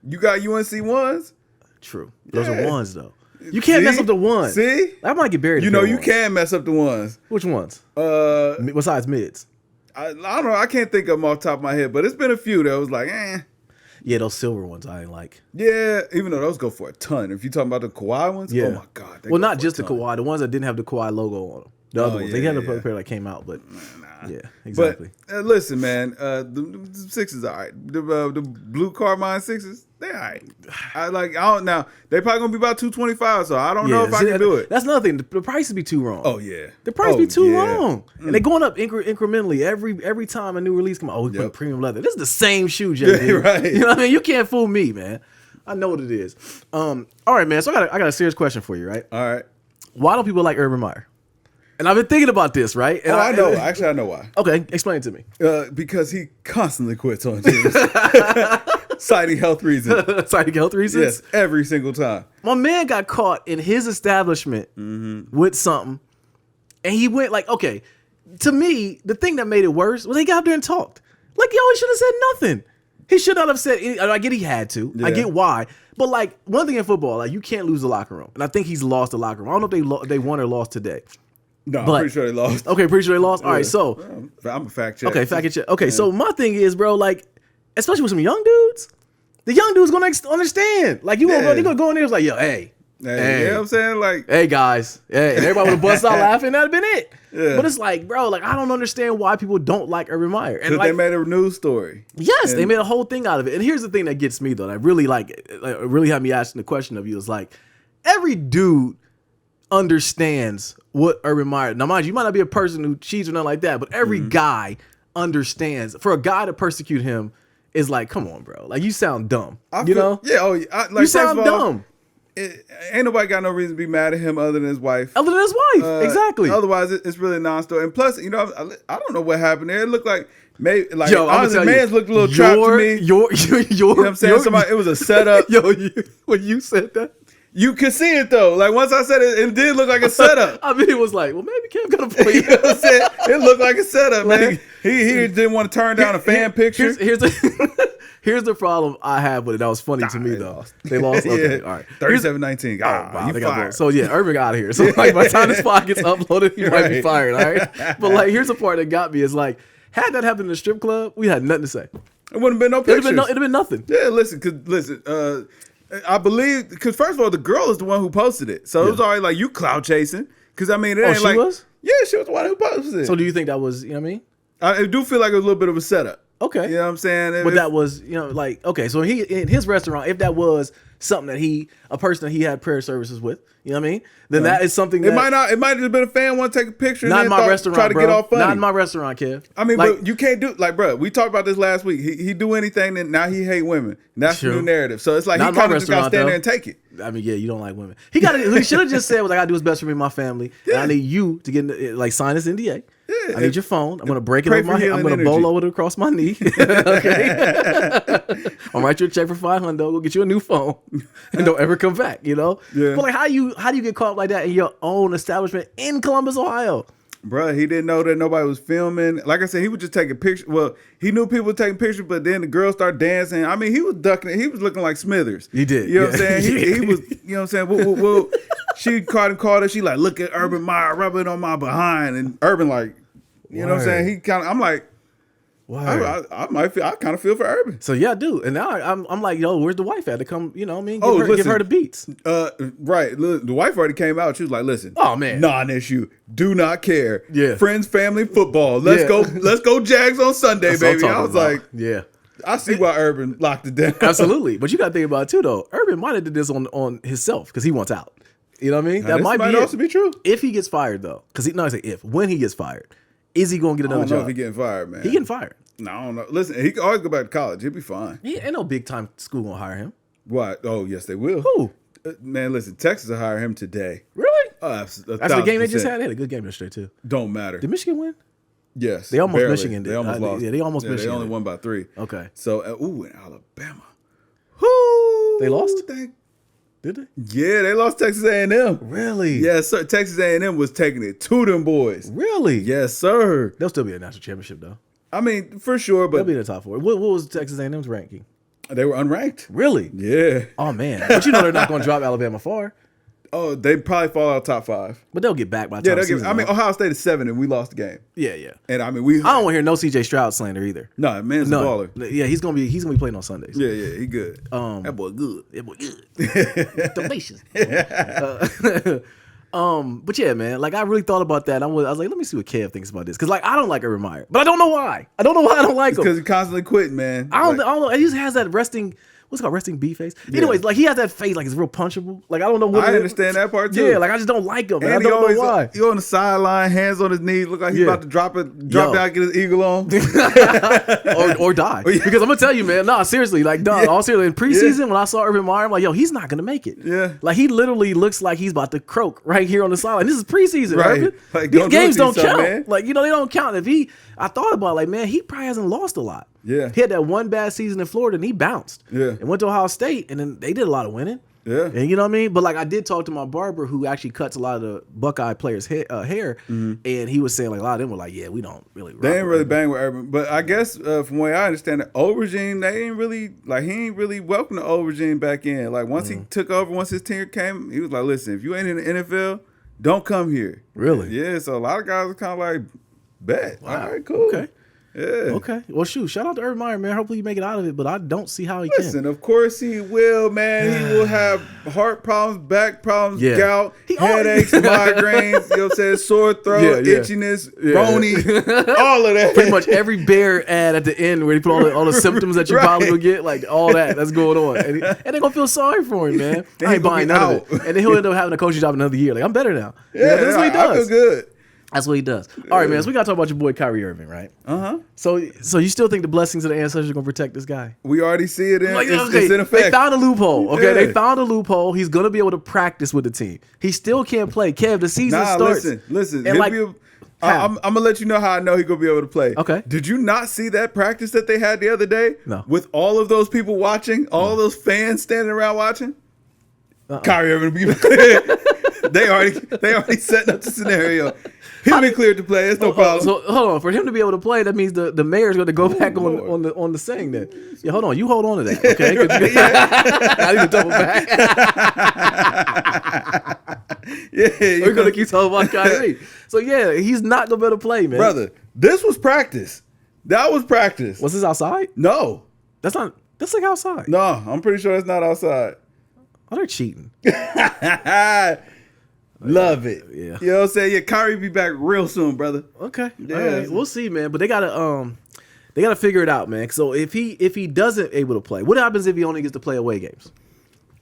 You got UNC ones? True. Those are ones, though. You can't mess up the ones. See? I might get buried. You know, you can mess up the ones. Which ones? Besides mids. I don't know. I can't think of them off the top of my head, but it's been a few that was like, Yeah, those silver ones I ain't like. Yeah, even though those go for a ton. If you're talking about the Kawhi ones, oh my God. Well, not just the Kawhi, the ones that didn't have the Kawhi logo on them. The other ones. They had a pair that came out, but yeah, exactly. But listen, man, the Sixers are all right. The blue Carmine Sixers, they all right. I don't now. They probably gonna be about $225, so I don't know if I can do it. That's another thing. The prices be too wrong. Oh yeah, the price be too wrong, and they're going up incrementally every time a new release come out. Oh, we put premium leather. This is the same shoe, Jay. Right. You know what I mean? You can't fool me, man. I know what it is. All right, man. So I got a serious question for you, right? All right. Why don't people like Urban Meyer? And I've been thinking about this, right? And I know. Actually, I know why. Okay, explain it to me. Because he constantly quits on teams, citing health reasons. Citing health reasons? Yes, every single time. My man got caught in his establishment with something, and he went okay. To me, the thing that made it worse was he got up there and talked. Like, yo, he should have said nothing. He should not have said anything. I get he had to. Yeah. I get why. But one thing in football, you can't lose the locker room, and I think he's lost the locker room. I don't know if they won or lost today. No, I'm pretty sure they lost. Okay, pretty sure they lost. All right, so I'm a fact check. Okay, fact check. Okay, so my thing is, bro, especially with some young dudes, the young dudes gonna understand. They gonna go in there, it's like, yo, hey, you know what I'm saying? Hey guys, hey, and everybody would have bust out laughing. That'd have been it. Yeah. But it's bro, I don't understand why people don't like Urban Meyer. And they made a news story. Yes, they made a whole thing out of it. And here's the thing that gets me though, that really really had me asking the question of you is every dude understands what Urban Meyer. Now, mind you might not be a person who cheats or nothing like that, but every guy understands. For a guy to persecute him is come on, bro. You sound dumb. Know? Yeah. You sound dumb. Ain't nobody got no reason to be mad at him other than his wife. Exactly. Otherwise, it's really a non-story. And plus, I don't know what happened there. It looked like maybe honestly, man's looked a little trapped to me. You know what I'm saying? It was a setup. When you said that. You could see it though. Once I said it, it did look like a setup. I mean, it was well, maybe Cam got a point. You know what I'm saying? It looked like a setup, man. He didn't want to turn down a fan picture. Here's the problem I have with it. That was funny to me though. They lost. Okay, all right. 37-19. Wow, they got fired. So yeah, Urban got out of here. So by the time this podcast gets uploaded, he might be fired. All right. But here's the part that got me is had that happened in the strip club, we had nothing to say. It wouldn't have been no pictures. It'd have been nothing. Yeah, listen. I believe because first of all, the girl is the one who posted it, so it was already you clout chasing. Because it ain't she was? Yeah, she was the one who posted it. So do you think that was? You know what I mean? I do feel like it was a little bit of a setup. Okay, you know what I'm saying? But that was okay. So he in his restaurant, if that was something that a person that he had prayer services with, you know what I mean? Then that is something that it might have been a fan want to take a picture. Not in my restaurant, try to bro. Get all funny. Not in my restaurant, Kev. I mean, but you can't do bro. We talked about this last week. He do anything, then now he hate women. And that's the new narrative. So it's he kind of just got to stand there and take it. I mean, yeah, you don't like women. He should have just said, "What I got to do is best for me and my family. Yeah. And I need you to get sign this NDA. Yeah. I need your phone. I'm gonna break it over my head. I'm gonna bolo it across my knee. Okay. I'll write you a check for $500. Go get you a new phone, and don't ever come back. You know. Yeah. But how do you get caught like that in your own establishment in Columbus, Ohio? Bruh, he didn't know that nobody was filming. Like I said, he would just take a picture. Well, he knew people were taking pictures, but then the girls started dancing. I mean, he was ducking it. He was looking like Smithers. He did. You know what I'm saying? He was, you know what I'm saying? Well, she called her. She look at Urban Meyer rubbing on my behind. And Urban you know what I'm saying? He kind of, I'm like, I kind of feel for Urban. So yeah, I do. And now I'm like, yo, where's the wife at to come? You know what I mean? Give her the beats. Right. Look, the wife already came out. She was like, listen. Oh man. Non-issue. Do not care. Yeah. Friends, family, football. Let's go. Let's go Jags on Sunday, baby. I was like, yeah. I see why Urban locked it down. Absolutely. But you got to think about it too, though. Urban might have did this on himself because he wants out. You know what I mean? Now, that might also be true. If he gets fired, though. Because I say if. When he gets fired, is he going to get another job? I don't know if he getting fired, man. He getting fired. No, I don't know. Listen, he can always go back to college. He'll be fine. Yeah, ain't no big time school going to hire him. What? Oh, yes, they will. Who? Man, listen, Texas will hire him today. Really? That's the game they just had. They had a good game yesterday, too. Don't matter. Did Michigan win? Yes. They almost barely. Michigan did. They almost lost. Yeah, they almost Michigan. They only won by 3. Okay. So, in Alabama. They lost? Did they? Yeah, they lost Texas A&M. Really? Yes, sir. Texas A&M was taking it to them boys. Really? Yes, sir. They'll still be a national championship, though. I mean, for sure, but they'll be in the top 4. What was Texas A&M's ranking? They were unranked. Really? Yeah. Oh man, but you know they're not going to drop Alabama far. Oh, they probably fall out top 5. But they'll get back by the time the season. I mean, Ohio State is 7 and we lost the game. Yeah, yeah. And I mean, I don't want to hear no CJ Stroud slander either. No, man's a baller. Yeah, he's gonna be playing on Sundays. Yeah, he good. That boy good. Delicious. But yeah, man, like I really thought about that. I was like, let me see what Kev thinks about this, because like I don't like Urban Meyer, but I don't know why. I don't like him because he constantly quitting, man. I don't know. He just has that resting. What's it called? Resting B face. Yeah. Anyways, like he has that face, like it's real punchable. Like I don't know what. I understand that part too. Yeah, like I just don't like him. And I don't know why. He on the sideline, hands on his knees, look like he's about to drop down, get his eagle on, or die. Because I'm gonna tell you, man. Nah, seriously, like all seriously. In preseason, when I saw Urban Meyer, I'm like, yo, he's not gonna make it. Yeah, like he literally looks like he's about to croak right here on the sideline. This is preseason, right? Like, these games don't count. Man. Like they don't count. I thought about it, like, man, he probably hasn't lost a lot. Yeah. He had that one bad season in Florida and he bounced. Yeah. And went to Ohio State and then they did a lot of winning. Yeah. And you know what I mean? But like I did talk to my barber who actually cuts a lot of the Buckeye players' hair. Mm-hmm. And he was saying like a lot of them were like, yeah, we don't really. They ain't really bang with Urban. But I guess from the way I understand it, old regime, he ain't really welcome the old regime back in. Like once he took over, once his tenure came, he was like, listen, if you ain't in the NFL, don't come here. Really? Yeah. So a lot of guys are kind of like, bet. Wow. All right, cool. Okay. Yeah. Okay. Well, shoot. Shout out to Urban Meyer, man. Hopefully you make it out of it, but I don't see how he Listen, of course he will, man. He will have heart problems, back problems, gout, headaches, migraines, you know what I'm saying, sore throat, itchiness, bony, all of that. Pretty much every Bear ad at the end where he put all the symptoms that you probably would get, like all that's going on. And they're going to feel sorry for him, man. I ain't buying none of it. And then he'll end up having a coaching job another year. Like, I'm better now. Yeah, that's what he does. I feel good. That's what he does. All right, man. So we got to talk about your boy Kyrie Irving, right? Uh-huh. So you still think the blessings of the ancestors are going to protect this guy? We already see it it's in effect. They found a loophole. Okay, they found a loophole. He's going to be able to practice with the team. He still can't play. Kev, the season starts. Listen. And like, I'm going to let you know how I know he's going to be able to play. Okay. Did you not see that practice that they had the other day? No. With all of those people watching, all those fans standing around watching? Kyrie Irving will be They already setting up the scenario. He'll be cleared to play. It's no problem. So hold on, for him to be able to play, that means the mayor's going to go back on the saying that. Yeah, hold on, you hold on to that, okay? I need to double back. We're going to keep talking about Kyrie. So yeah, he's not going to be able to play, man. Brother, this was practice. That was practice. Was this outside? No, that's like outside. No, I'm pretty sure it's not outside. Oh, they're cheating. Love it. Yeah. You know what I'm saying? Yeah, Kyrie be back real soon, brother. Okay. Yeah. All right. We'll see, man. But they gotta figure it out, man. So if he doesn't able to play, what happens if he only gets to play away games?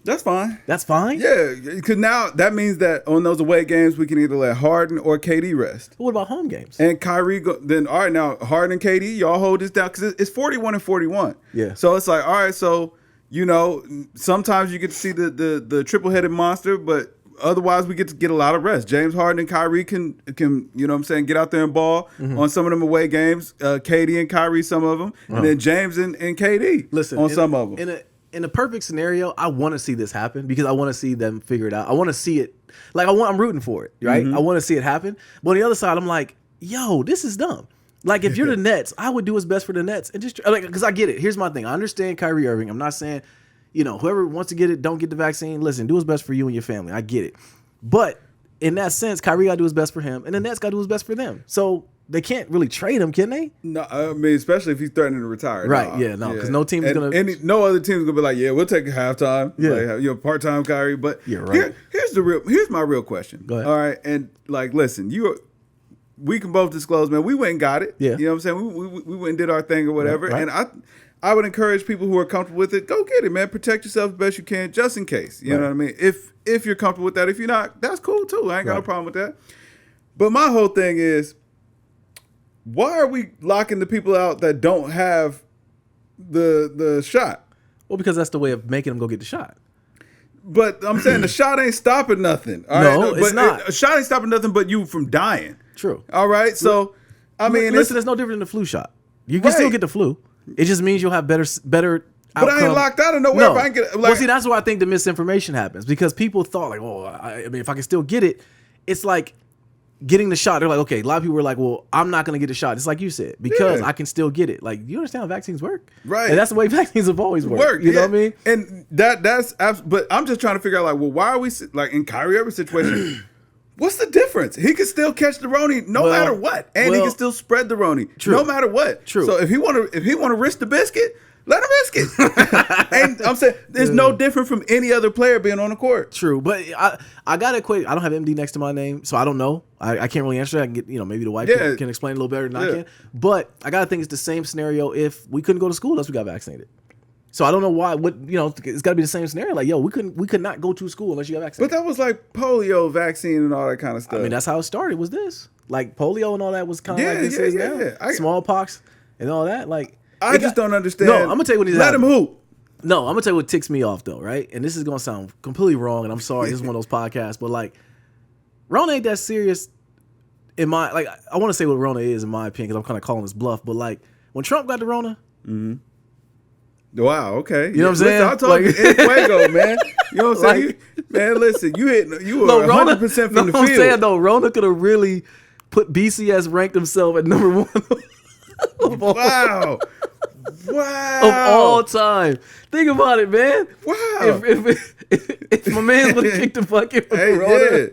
That's fine. That's fine? Yeah, because now that means that on those away games, we can either let Harden or KD rest. What about home games? And Kyrie, then all right, now Harden and KD, y'all hold this down because it's 41 and 41. Yeah. So it's like, all right, so, you know, sometimes you get to see the triple-headed monster, but otherwise, we get to get a lot of rest. James Harden and Kyrie can you know what I'm saying, get out there and ball on some of them away games. KD and Kyrie, some of them. And then James and KD on some of them. In a perfect scenario, I want to see this happen because I want to see them figure it out. I want to see it. Like, I'm rooting for it, right? I want to see it happen. But on the other side, I'm like, yo, this is dumb. Like, if you're the Nets, I would do what's best for the Nets. And just, like, because I get it. Here's my thing. I understand Kyrie Irving. I'm not saying, you know, whoever wants to get it, don't get the vaccine. Listen, do what's best for you and your family. I get it. But in that sense, Kyrie got to do what's best for him, and the Nets got to do what's best for them. So they can't really trade him, can they? No, I mean, especially if he's threatening to retire. Right, because no team is going to. No other team is going to be like, yeah, we'll take a halftime. Yeah. Like, you know, part-time Kyrie. But yeah, right. Here's my real question. Go ahead. All right, and, like, listen, we can both disclose, man, we went and got it. Yeah. You know what I'm saying? We went and did our thing or whatever. Right. And I would encourage people who are comfortable with it, go get it, man. Protect yourself as best you can, just in case. You know what I mean? If you're comfortable with that. If you're not, that's cool too. I ain't got no problem with that. But my whole thing is, why are we locking the people out that don't have the shot? Well, because that's the way of making them go get the shot. But I'm saying the shot ain't stopping nothing. All no, right? it's not. A shot ain't stopping nothing but you from dying. True. All right? So, I mean... Listen, it's no different than the flu shot. You can still get the flu. It just means you'll have better outcome. But I ain't locked out of nowhere. If I can get, like, well, see, that's where I think the misinformation happens because people thought like, oh, I mean, if I can still get it, it's like getting the shot. They're like, okay, a lot of people were like, well, I'm not going to get the shot. It's like you said, because I can still get it. Like, you understand how vaccines work? Right. And that's the way vaccines have always worked. You know what I mean? And that's, but I'm just trying to figure out like, well, why are we, like in Kyrie Irving's situation, what's the difference? He can still catch the Roni no matter what. And he can still spread the Roni no matter what. True. So if he want to risk the biscuit, Let him risk it. And I'm saying it's no different from any other player being on the court. True, but I got to equate. I don't have MD next to my name, so I don't know. I can't really answer that. I can get, maybe the wife can explain a little better than I can. But I got to think it's the same scenario if we couldn't go to school unless we got vaccinated. So I don't know why. It's got to be the same scenario. Like, we could not go to school unless you got vaccinated. But that was like polio vaccine and all that kind of stuff. I mean, that's how it started. Was this like polio and all that was kind of like this is now? Smallpox and all that. Like, I just don't understand. No, I'm gonna tell you what he's. Let him hoop. No, I'm gonna tell you what ticks me off though, right? And this is gonna sound completely wrong, and I'm sorry. This is one of those podcasts, but like, Rona ain't that serious. I want to say what Rona is in my opinion, because I'm kind of calling this bluff. But like, when Trump got the Rona. Mm-hmm. Wow. Okay. You know what I'm saying? I told you, in fuego, man. You know what I'm saying? Man, listen, you were 100% from the field. I'm saying though, Rona could have really put BCS ranked himself at number 1. Wow. Of all time. Think about it, man. Wow. If my man would have kicked the fucking Rona,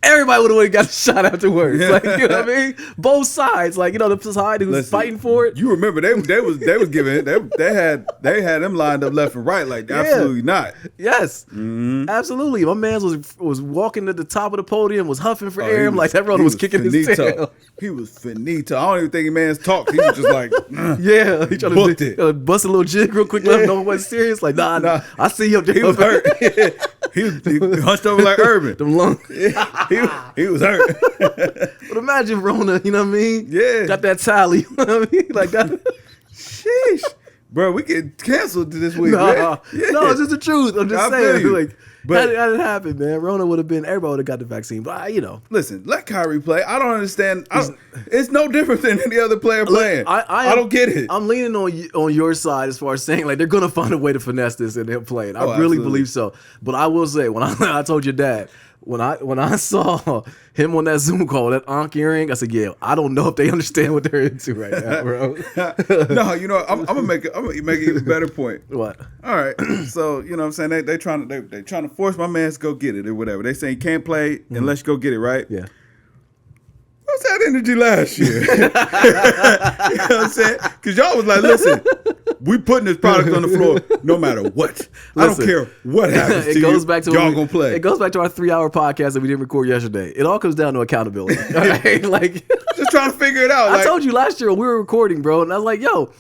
everybody would have got a shot afterwards. Yeah. Like, you know what I mean? Both sides. Like, the side who's fighting for it. You remember they was giving they had them lined up left and right like absolutely not. Yes. Mm-hmm. Absolutely. My man was walking to the top of the podium, was huffing for air. I'm like, that Rona was kicking his tail. He was finito. I don't even think man's talked. He was just like, yeah. He tried to bust a little jig real quick. Let him know it wasn't serious. Like, nah. I see him. He was hurt. He hunched over like Irving. Them lungs. He was hurt. But imagine Rona, you know what I mean? Yeah. Got that tally, you know what I mean? Like that. Sheesh. Bro, we get canceled this week, No, man. Yeah. No, it's just the truth. I'm just saying. Like, but how did it happen, man? Rona would have been, everybody would have got the vaccine. But, Listen, let Kyrie play. I don't understand. It's no different than any other player playing. I don't get it. I'm leaning on your side as far as saying, like, they're going to find a way to finesse this and him playing. I really believe so. But I will say, when I told your dad, when I saw him on that Zoom call, that Ankh earring, I said, yeah, I don't know if they understand what they're into right now, bro. No, I'm gonna make an even better point. What? All right. So, you know what I'm saying? They trying to force my man to go get it or whatever. They say he can't play unless you go get it, right? Yeah. What's that energy last year? You know what I'm saying? Because y'all was like, listen, we putting this product on the floor no matter what. I don't care what happens to you. Y'all gonna play. It goes back to our 3-hour podcast that we didn't record yesterday. It all comes down to accountability. Okay? Like, just trying to figure it out. I told you last year when we were recording, bro, and I was like, yo,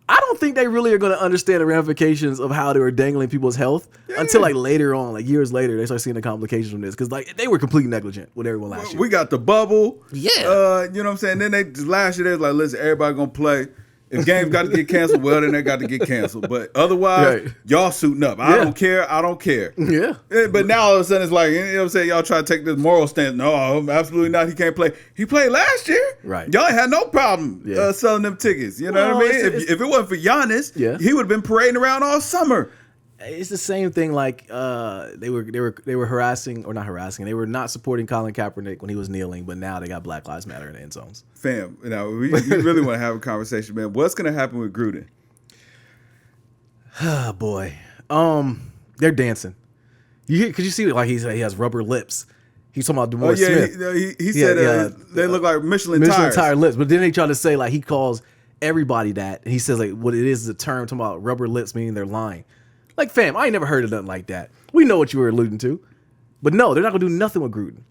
I don't think they really are going to understand the ramifications of how they were dangling people's health until like later on, like years later, they start seeing the complications from this. Because like they were completely negligent with everyone last year. We got the bubble. Yeah. You know what I'm saying? Then last year they was like, listen, everybody going to play. If games got to get canceled, well, then they got to get canceled. But otherwise, y'all suiting up. I don't care. I don't care. Yeah. But now all of a sudden it's like, you know what I'm saying? Y'all try to take this moral stance. No, absolutely not. He can't play. He played last year. Right. Y'all had no problem selling them tickets. You know what I mean? If it wasn't for Giannis, he would have been parading around all summer. It's the same thing. Like they were harassing or not harassing. They were not supporting Colin Kaepernick when he was kneeling, but now they got Black Lives Matter in the end zones. Fam, we really want to have a conversation, man. What's going to happen with Gruden? Oh boy, they're dancing. Could you see like he has rubber lips? He's talking about DeMar Smith. He said they look like Michelin tire lips. But then they try to say like he calls everybody that, and he says like what it is a term talking about rubber lips meaning they're lying. Like, fam, I ain't never heard of nothing like that. We know what you were alluding to. But no, they're not going to do nothing with Gruden.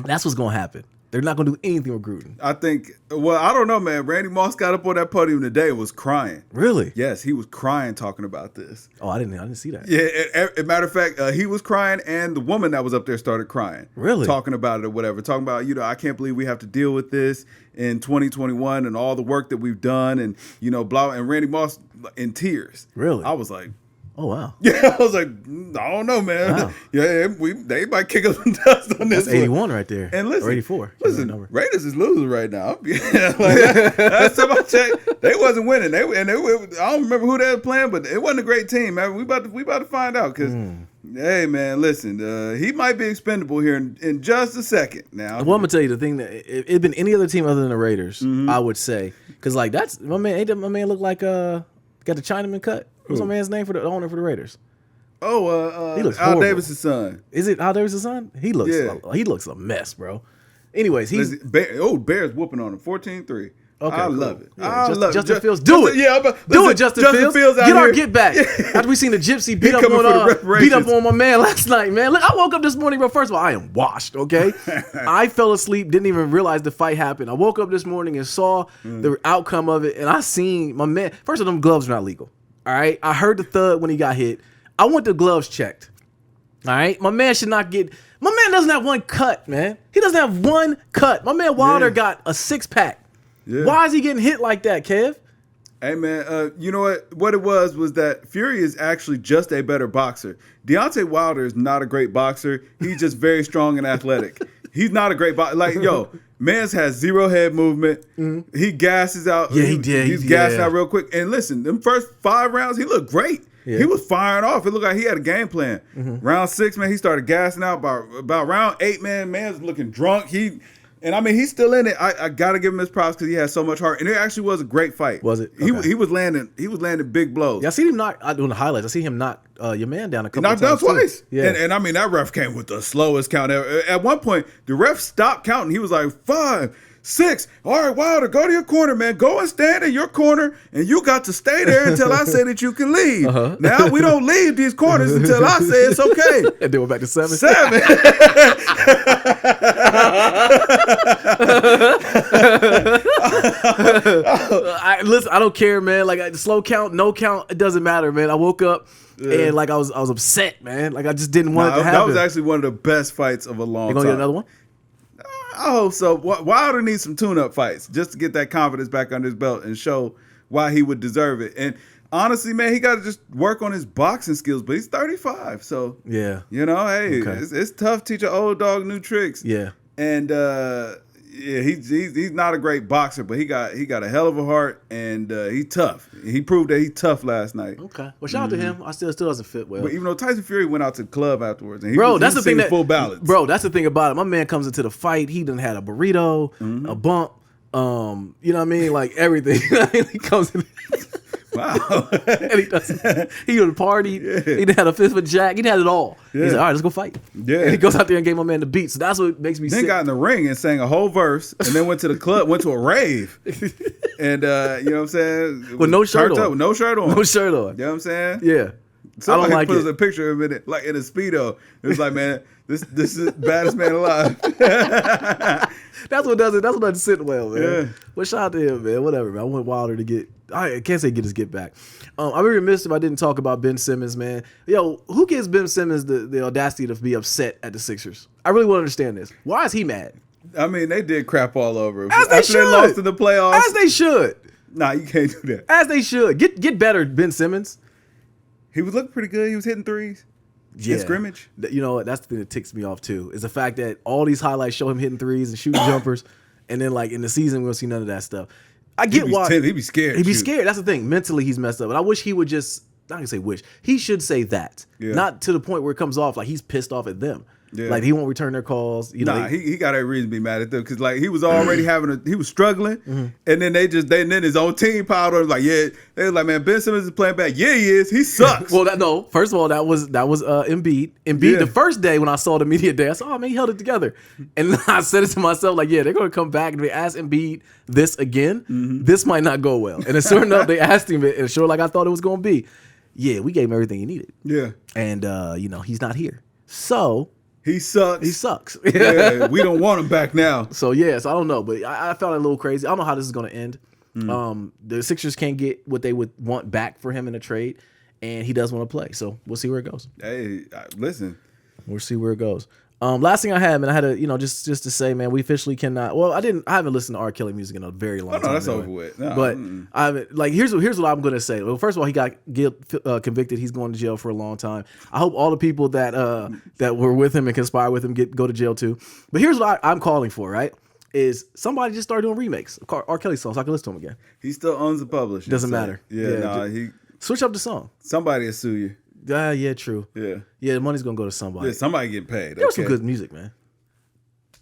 That's what's going to happen. They're not going to do anything with Gruden. I don't know, man. Randy Moss got up on that podium today and was crying. Really? Yes, he was crying talking about this. Oh, I didn't see that. Yeah, as a matter of fact, he was crying and the woman that was up there started crying. Really? Talking about it or whatever. Talking about, I can't believe we have to deal with this in 2021 and all the work that we've done and, blah. And Randy Moss in tears. Really? I was like, oh, wow. Yeah, I was like, I don't know, man. Wow. Yeah, they might kick us some dust on this. That's 81 right there. And listen, or 84. Listen, Raiders is losing right now. Last time I checked, they wasn't winning. I don't remember who they were playing, but it wasn't a great team, man. We about to find out because, hey, man, listen, he might be expendable here in just a second now. Well, I'm going to tell you the thing that it'd been any other team other than the Raiders, I would say. Because, like, that's my man. Ain't my man look like got the Chinaman cut? What's my man's name for the owner for the Raiders? Oh, he looks Al horrible. Davis' son. Is it Al Davis' son? He looks a mess, bro. Anyways, Bears whooping on him 14-3. Okay, I love it. Yeah, Justin Fields, do it. Justin Fields. Get our get back. After we seen the Gypsy beat up on my man last night, man. Look, I woke up this morning, bro. First of all, I am washed. Okay, I fell asleep, didn't even realize the fight happened. I woke up this morning and saw the outcome of it, and I seen my man. First of all, them gloves are not legal. All right, I heard the thud when he got hit. I want the gloves checked. All right, my man should not get. My man doesn't have one cut, man. He doesn't have one cut. My man Wilder got a 6-pack. Yeah. Why is he getting hit like that, Kev? Hey, man, you know what? What it was that Fury is actually just a better boxer. Deontay Wilder is not a great boxer. He's just very strong and athletic. He's not a great boxer. Like, Mans has zero head movement. Mm-hmm. He gasses out. Yeah, he did. He's gassing out real quick. And listen, them first 5 rounds, he looked great. Yeah. He was firing off. It looked like he had a game plan. Mm-hmm. Round 6, man, he started gassing out. About round 8, man's looking drunk. He's still in it. I gotta give him his props because he has so much heart. And it actually was a great fight. Was it? Okay. He was landing big blows. Yeah, I seen him knock doing the highlights. I see him knock your man down a couple times. Knocked down twice. Yeah. And that ref came with the slowest count ever. At one point, the ref stopped counting. He was like 5, 6. All right, Wilder, go to your corner, man. Go and stand in your corner, and you got to stay there until I say that you can leave. Uh-huh. Now we don't leave these corners until I say it's okay. And then we're back to 7. 7. Listen, I don't care, man. Like slow count, no count, it doesn't matter, man. I woke up and like I was upset, man. Like I just didn't want it to happen. That was actually one of the best fights of a long time. You gonna get another one? I hope so. Wilder needs some tune-up fights just to get that confidence back under his belt and show why he would deserve it. And honestly, man, he got to just work on his boxing skills. But he's 35, so yeah, it's tough to teach an old dog new tricks. Yeah, and he's not a great boxer, but he got a hell of a heart, and he's tough. He proved that he's tough last night. Okay, well, shout out to him. I still doesn't fit well. But even though Tyson Fury went out to the club afterwards, and that's the thing that full balance. Bro, that's the thing about it. My man comes into the fight. He done had a burrito, a bump. You know what I mean? Like everything. He comes in. Wow. And he would party. Yeah. He had a fifth of Jack. He had it all. Yeah. He's like, all right, let's go fight. Yeah. And he goes out there and gave my man the beat. So that's what makes me sick. Then got in the ring and sang a whole verse and then went to the club, went to a rave. And you know what I'm saying? With no shirt on. With no shirt on. No shirt on. You know what I'm saying? Yeah. Somebody I don't like put it. A picture of it like in a Speedo. It was like, man, this is the baddest man alive. That's what does it. That's what doesn't sit well, man. Yeah. Well, shout out to him, man. Whatever, man. I want Wilder to get. I can't say get his get back. I'd be remiss if I didn't talk about Ben Simmons, man. Yo, who gives Ben Simmons the audacity to be upset at the Sixers? I really want to understand this. Why is he mad? I mean, they did crap all over him. As they should. They lost in the playoffs. As they should. Nah, you can't do that. As they should. Get better, Ben Simmons. He was looking pretty good. He was hitting threes. Yeah. In scrimmage. You know what? That's the thing that ticks me off too. Is the fact that all these highlights show him hitting threes and shooting jumpers, and then like in the season we don't see none of that stuff. I get why he'd be scared. He'd be scared. That's the thing. Mentally, he's messed up. And I wish he would just. Not gonna say wish. He should say that. Yeah. Not to the point where it comes off like he's pissed off at them. Yeah. Like he won't return their calls. You know, he got every reason to be mad at them because like he was already he was struggling, and then then his own team piled on. Like they was like, man, Ben Simmons is playing back. Yeah, he is. He sucks. Well, first of all, that was Embiid. Embiid, the first day when I saw the media day, I saw, oh man, he held it together, and then I said it to myself like, yeah, they're gonna come back and they ask Embiid this again. This might not go well. And sure enough, they asked him it, and sure like I thought it was gonna be. Yeah, we gave him everything he needed. Yeah, and he's not here, so. He sucks. He sucks. Yeah, we don't want him back now. So, I don't know. But I found it a little crazy. I don't know how this is going to end. The Sixers can't get what they would want back for him in a trade, and he does want to play. So, we'll see where it goes. Hey, listen. We'll see where it goes. Last thing I had, man, I had to, just to say, man, we officially cannot. Well, I haven't listened to R. Kelly music in a very long time. No, that's over with. No, but I haven't. Like, here's what I'm gonna say. Well, first of all, he got convicted. He's going to jail for a long time. I hope all the people that were with him and conspire with him go to jail too. But here's what I'm calling for. Right, is somebody just start doing remakes of R. Kelly songs so I can listen to him again. He still owns the publishing. Doesn't matter. He switch up the song. Somebody will sue you. Yeah, true. Yeah, the money's gonna go to somebody. Yeah, somebody get paid. There's some good music, man.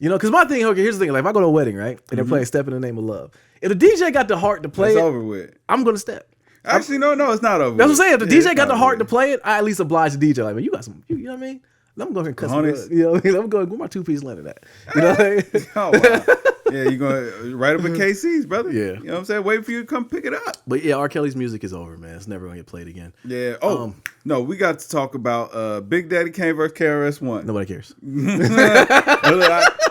Because my thing, okay, here's the thing. Like, if I go to a wedding, right, and they're playing "Step in the Name of Love," if the DJ got the heart to play it's it, over with. I'm gonna step. Actually, no, it's not over. That's what I'm saying. If the DJ got the heart to play it, I at least oblige the DJ. Like, man, you got some. You know what I mean? I'm going to cuss. You know what I mean? I'm going with my 2-piece linen at. You know what I mean? Oh, wow. Yeah, you're going right up at KC's, brother. Yeah. You know what I'm saying? Wait for you to come pick it up. But yeah, R. Kelly's music is over, man. It's never going to get played again. Yeah. Oh, no, we got to talk about Big Daddy Kane versus KRS-One. Nobody cares.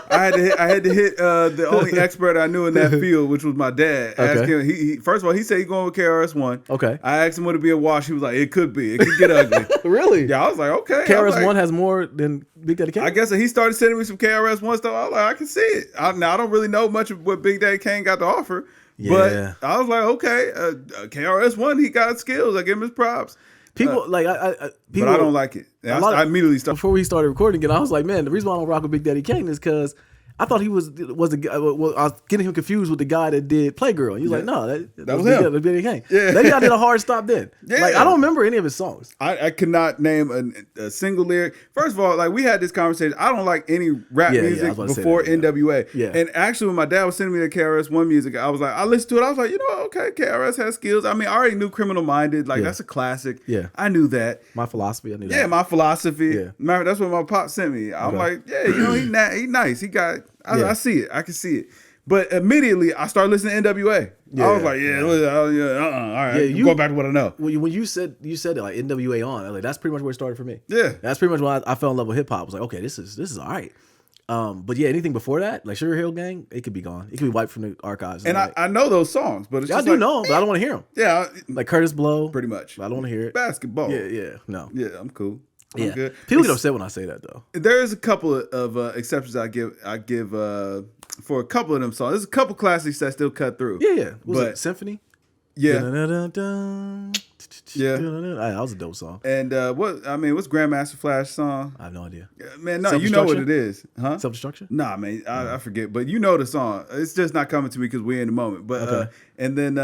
I had to hit the only expert I knew in that field, which was my dad. Ask him, he first of all, he said he's going with KRS-One. Okay. I asked him would it be a wash. He was like, it could be. It could get ugly. Really? Yeah, I was like, okay. KRS-One has more than Big Daddy Kane? I guess he started sending me some KRS-One stuff. I was like, I can see it. Now, I don't really know much of what Big Daddy Kane got to offer. Yeah. But I was like, okay, KRS-One, he got skills. I give him his props. People but I don't like it. I immediately started. Before we started recording it, I was like, man, the reason why I don't rock with Big Daddy Kane is because I thought he was the guy. Well, I was getting him confused with the guy that did Playgirl. And he was like, no, that was him. Big Daddy Kane. Yeah. Maybe I did a hard stop then. Yeah. Like, I don't remember any of his songs. I could not name a single lyric. First of all, like we had this conversation. I don't like any rap music before NWA. Yeah. And actually, when my dad was sending me the KRS-One music, I was like, I listened to it. I was like, you know, okay, KRS has skills. I mean, I already knew Criminal Minded. Like that's a classic. Yeah. I knew that. My Philosophy. I knew that. Yeah, My Philosophy. Yeah. Matter, that's what my pop sent me. I'm like, yeah, you know, he nice. He got. I see it. I can see it. But immediately, I started listening to NWA. I was like, all right, go back to what I know. When you said it, like NWA on, like that's pretty much where it started for me. Yeah. That's pretty much when I fell in love with hip hop. I was like, okay, this is all right. But yeah, anything before that, like Sugar Hill Gang, it could be gone. It could be wiped from the archives. And I know those songs, but it's just I do know, but I don't want to hear them. Yeah. Like Curtis Blow. Pretty much. I don't want to hear it. Basketball. Yeah. No. Yeah, I'm cool. I'm good. People get upset when I say that though. There is a couple of exceptions I give for a couple of them songs. There's a couple classics that still cut through. Yeah. Was it Symphony? Yeah. Yeah. That was a dope song. And what's Grandmaster Flash's song? I have no idea. Man, no, you know what it is. Huh? Self-Destruction? Nah, man, I forget. But you know the song. It's just not coming to me because we're in the moment. But and then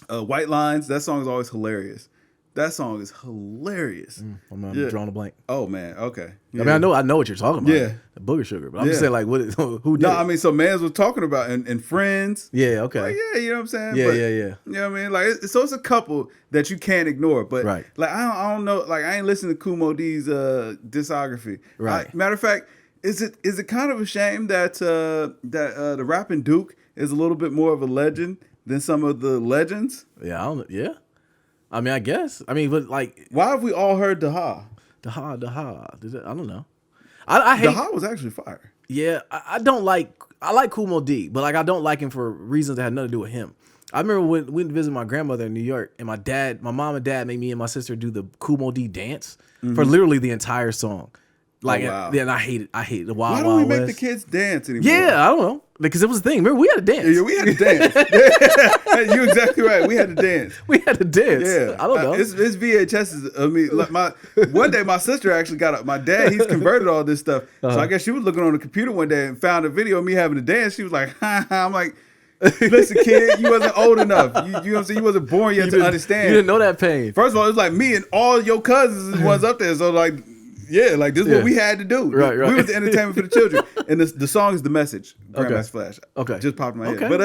White Lines, that song is always hilarious. That song is hilarious. I'm drawing a blank. Oh man, okay. Yeah. I mean, I know what you're talking about. Yeah, Booger Sugar. But I'm just saying, like, who did? No, I mean, so Mans was talking about and Friends. Yeah, okay. Like, yeah, you know what I'm saying. Yeah, but, yeah. You know what I mean? Like, so it's a couple that you can't ignore. But like, I don't know. Like, I ain't listening to Kumo D's discography. Right. Matter of fact, is it kind of a shame that the rapping Duke is a little bit more of a legend than some of the legends? Yeah, I mean, I guess. I mean, but like, why have we all heard Daha? Daha. I don't know. I hate. Daha was actually fire. Yeah, I don't like. I like Kumo D, but like I don't like him for reasons that had nothing to do with him. I remember when we went to visit my grandmother in New York, and my mom and dad made me and my sister do the Kumo D dance for literally the entire song. Like, and I hate it. I hate the Wild Wild West. Why don't we make the kids dance anymore? Yeah, I don't know. Because it was a thing. Remember, we had to dance. Yeah, we had to dance. You're exactly right. We had to dance. Yeah, I don't know. It's VHSs. I mean, like one day my sister actually my dad, he's converted all this stuff. So I guess she was looking on the computer one day and found a video of me having to dance. She was like, I'm like, listen, kid, you wasn't old enough. You know what I'm saying? You wasn't born yet to understand. You didn't know that pain. First of all, it was like me and all your cousins is ones up there. So like, yeah, like this is what we had to do. Right. We was the entertainment for the children. And the song is The Message. Grandmaster Flash. Okay. Just popped in my head. But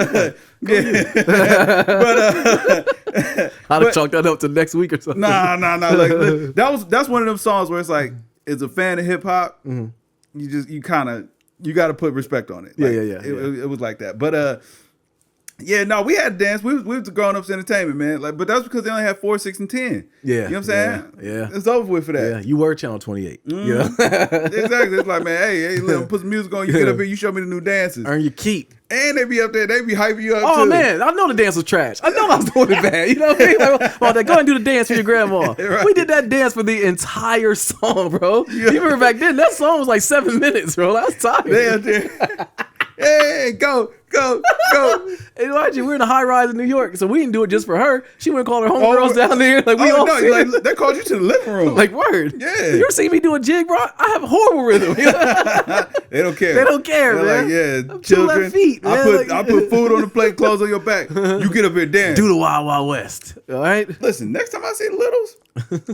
I'd have chalked that up to next week or something. Nah. Like, that's one of them songs where it's like, as a fan of hip hop, you got to put respect on it. Like, It was like that. But yeah, no, we had to dance. We was the grown-ups entertainment, man. Like, but that's because they only had 4, 6, and 10. Yeah. You know what I'm saying? Yeah. It's over with for that. Yeah, you were Channel 28. Yeah. Exactly. It's like, man, hey, let me put some music on. You get up here, you show me the new dances. Earn your keep. And they be up there, they be hyping you up too. Oh, man, I know the dance was trash. I know I was doing it bad. You know what I mean? Like, go ahead and do the dance for your grandma. Right. We did that dance for the entire song, bro. Yeah. You remember back then, that song was like 7 minutes, bro. I was tired. They up there. Hey, go. And mind you, we're in a high rise in New York, so we didn't do it just for her. She went and called her homegirls down there. Like, like, they called you to the living room. Like, word. Yeah. You ever seen me do a jig, bro? I have a horrible rhythm. They don't care. They don't care, They're man. Like, yeah, children. Feet, man. I put food on the plate, clothes on your back. You get up here, dance. Do the Wild Wild West. All right? Listen, next time I see the Littles,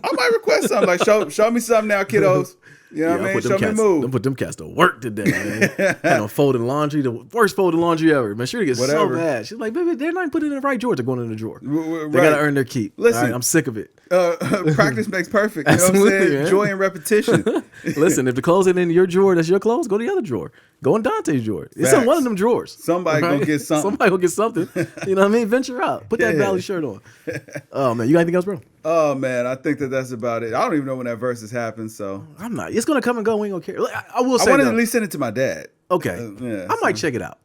I might request something. Like, show me something now, kiddos. You know what I mean? Show me move. Don't put them cats to work today, man. Folding laundry, the worst folding laundry ever. Man, she gets so mad. She's like, baby, they're not putting it in the right drawer. They're going in the drawer. Right. They got to earn their keep. Listen, right? I'm sick of it. Practice makes perfect. You know what I'm saying? Man. Joy and repetition. Listen, if the clothes ain't in your drawer, that's your clothes. Go to the other drawer. Go in Dante's drawer. It's in one of them drawers. Somebody gonna get something. Somebody gonna get something. You know what I mean? Venture out. Put that Valley shirt on. Oh man, you got anything else, bro? Oh man, I think that's about it. I don't even know when that versus happens. So I'm not. It's gonna come and go. We ain't gonna care. I will say. I want to at least send it to my dad. Okay. I might check it out.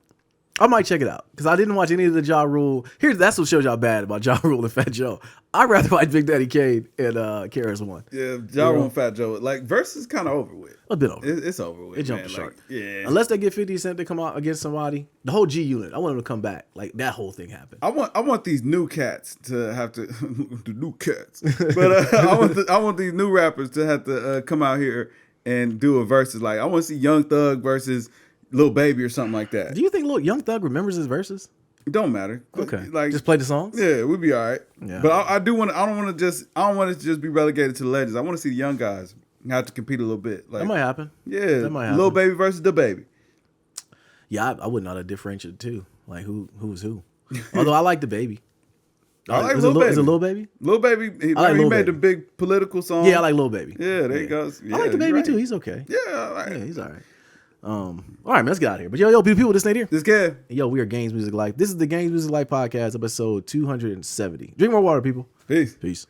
Because I didn't watch any of the Ja Rule. That's what shows y'all bad about Ja Rule and Fat Joe. I'd rather watch Big Daddy Kane and KRS-One. Yeah, Ja Rule and Fat Joe. Like, versus kind of over with. A bit over. It's over with. It jumped the shark. Yeah. Unless they get 50 Cent to come out against somebody. The whole G Unit. I want them to come back. Like, that whole thing happened. I want these new cats to have to the new cats. But I want these new rappers to have to come out here and do a versus. Like, I want to see Young Thug versus Lil Baby or something like that. Do you think Young Thug remembers his verses? It don't matter. Okay, like just play the songs. Yeah, we'd be all right. Yeah. But I don't want it to just be relegated to the legends. I want to see the young guys have to compete a little bit. Like, that might happen. Yeah, that might happen. Lil Baby versus the Baby. Yeah, I wouldn't know how to differentiate too. Like who's who. Although I like the Baby. I like Lil Baby. Is it Lil Baby? Lil Baby. He made the big political song. Yeah, I like Lil Baby. Yeah, there he goes. Yeah, I like the Baby too. He's okay. Yeah, all right. Yeah, he's all right. All right, man, let's get out of here. But yo, people, this Nate here. This Kev. Yo, we are Games Music Life. This is the Games Music Life podcast, episode 270. Drink more water, people. Peace. Peace.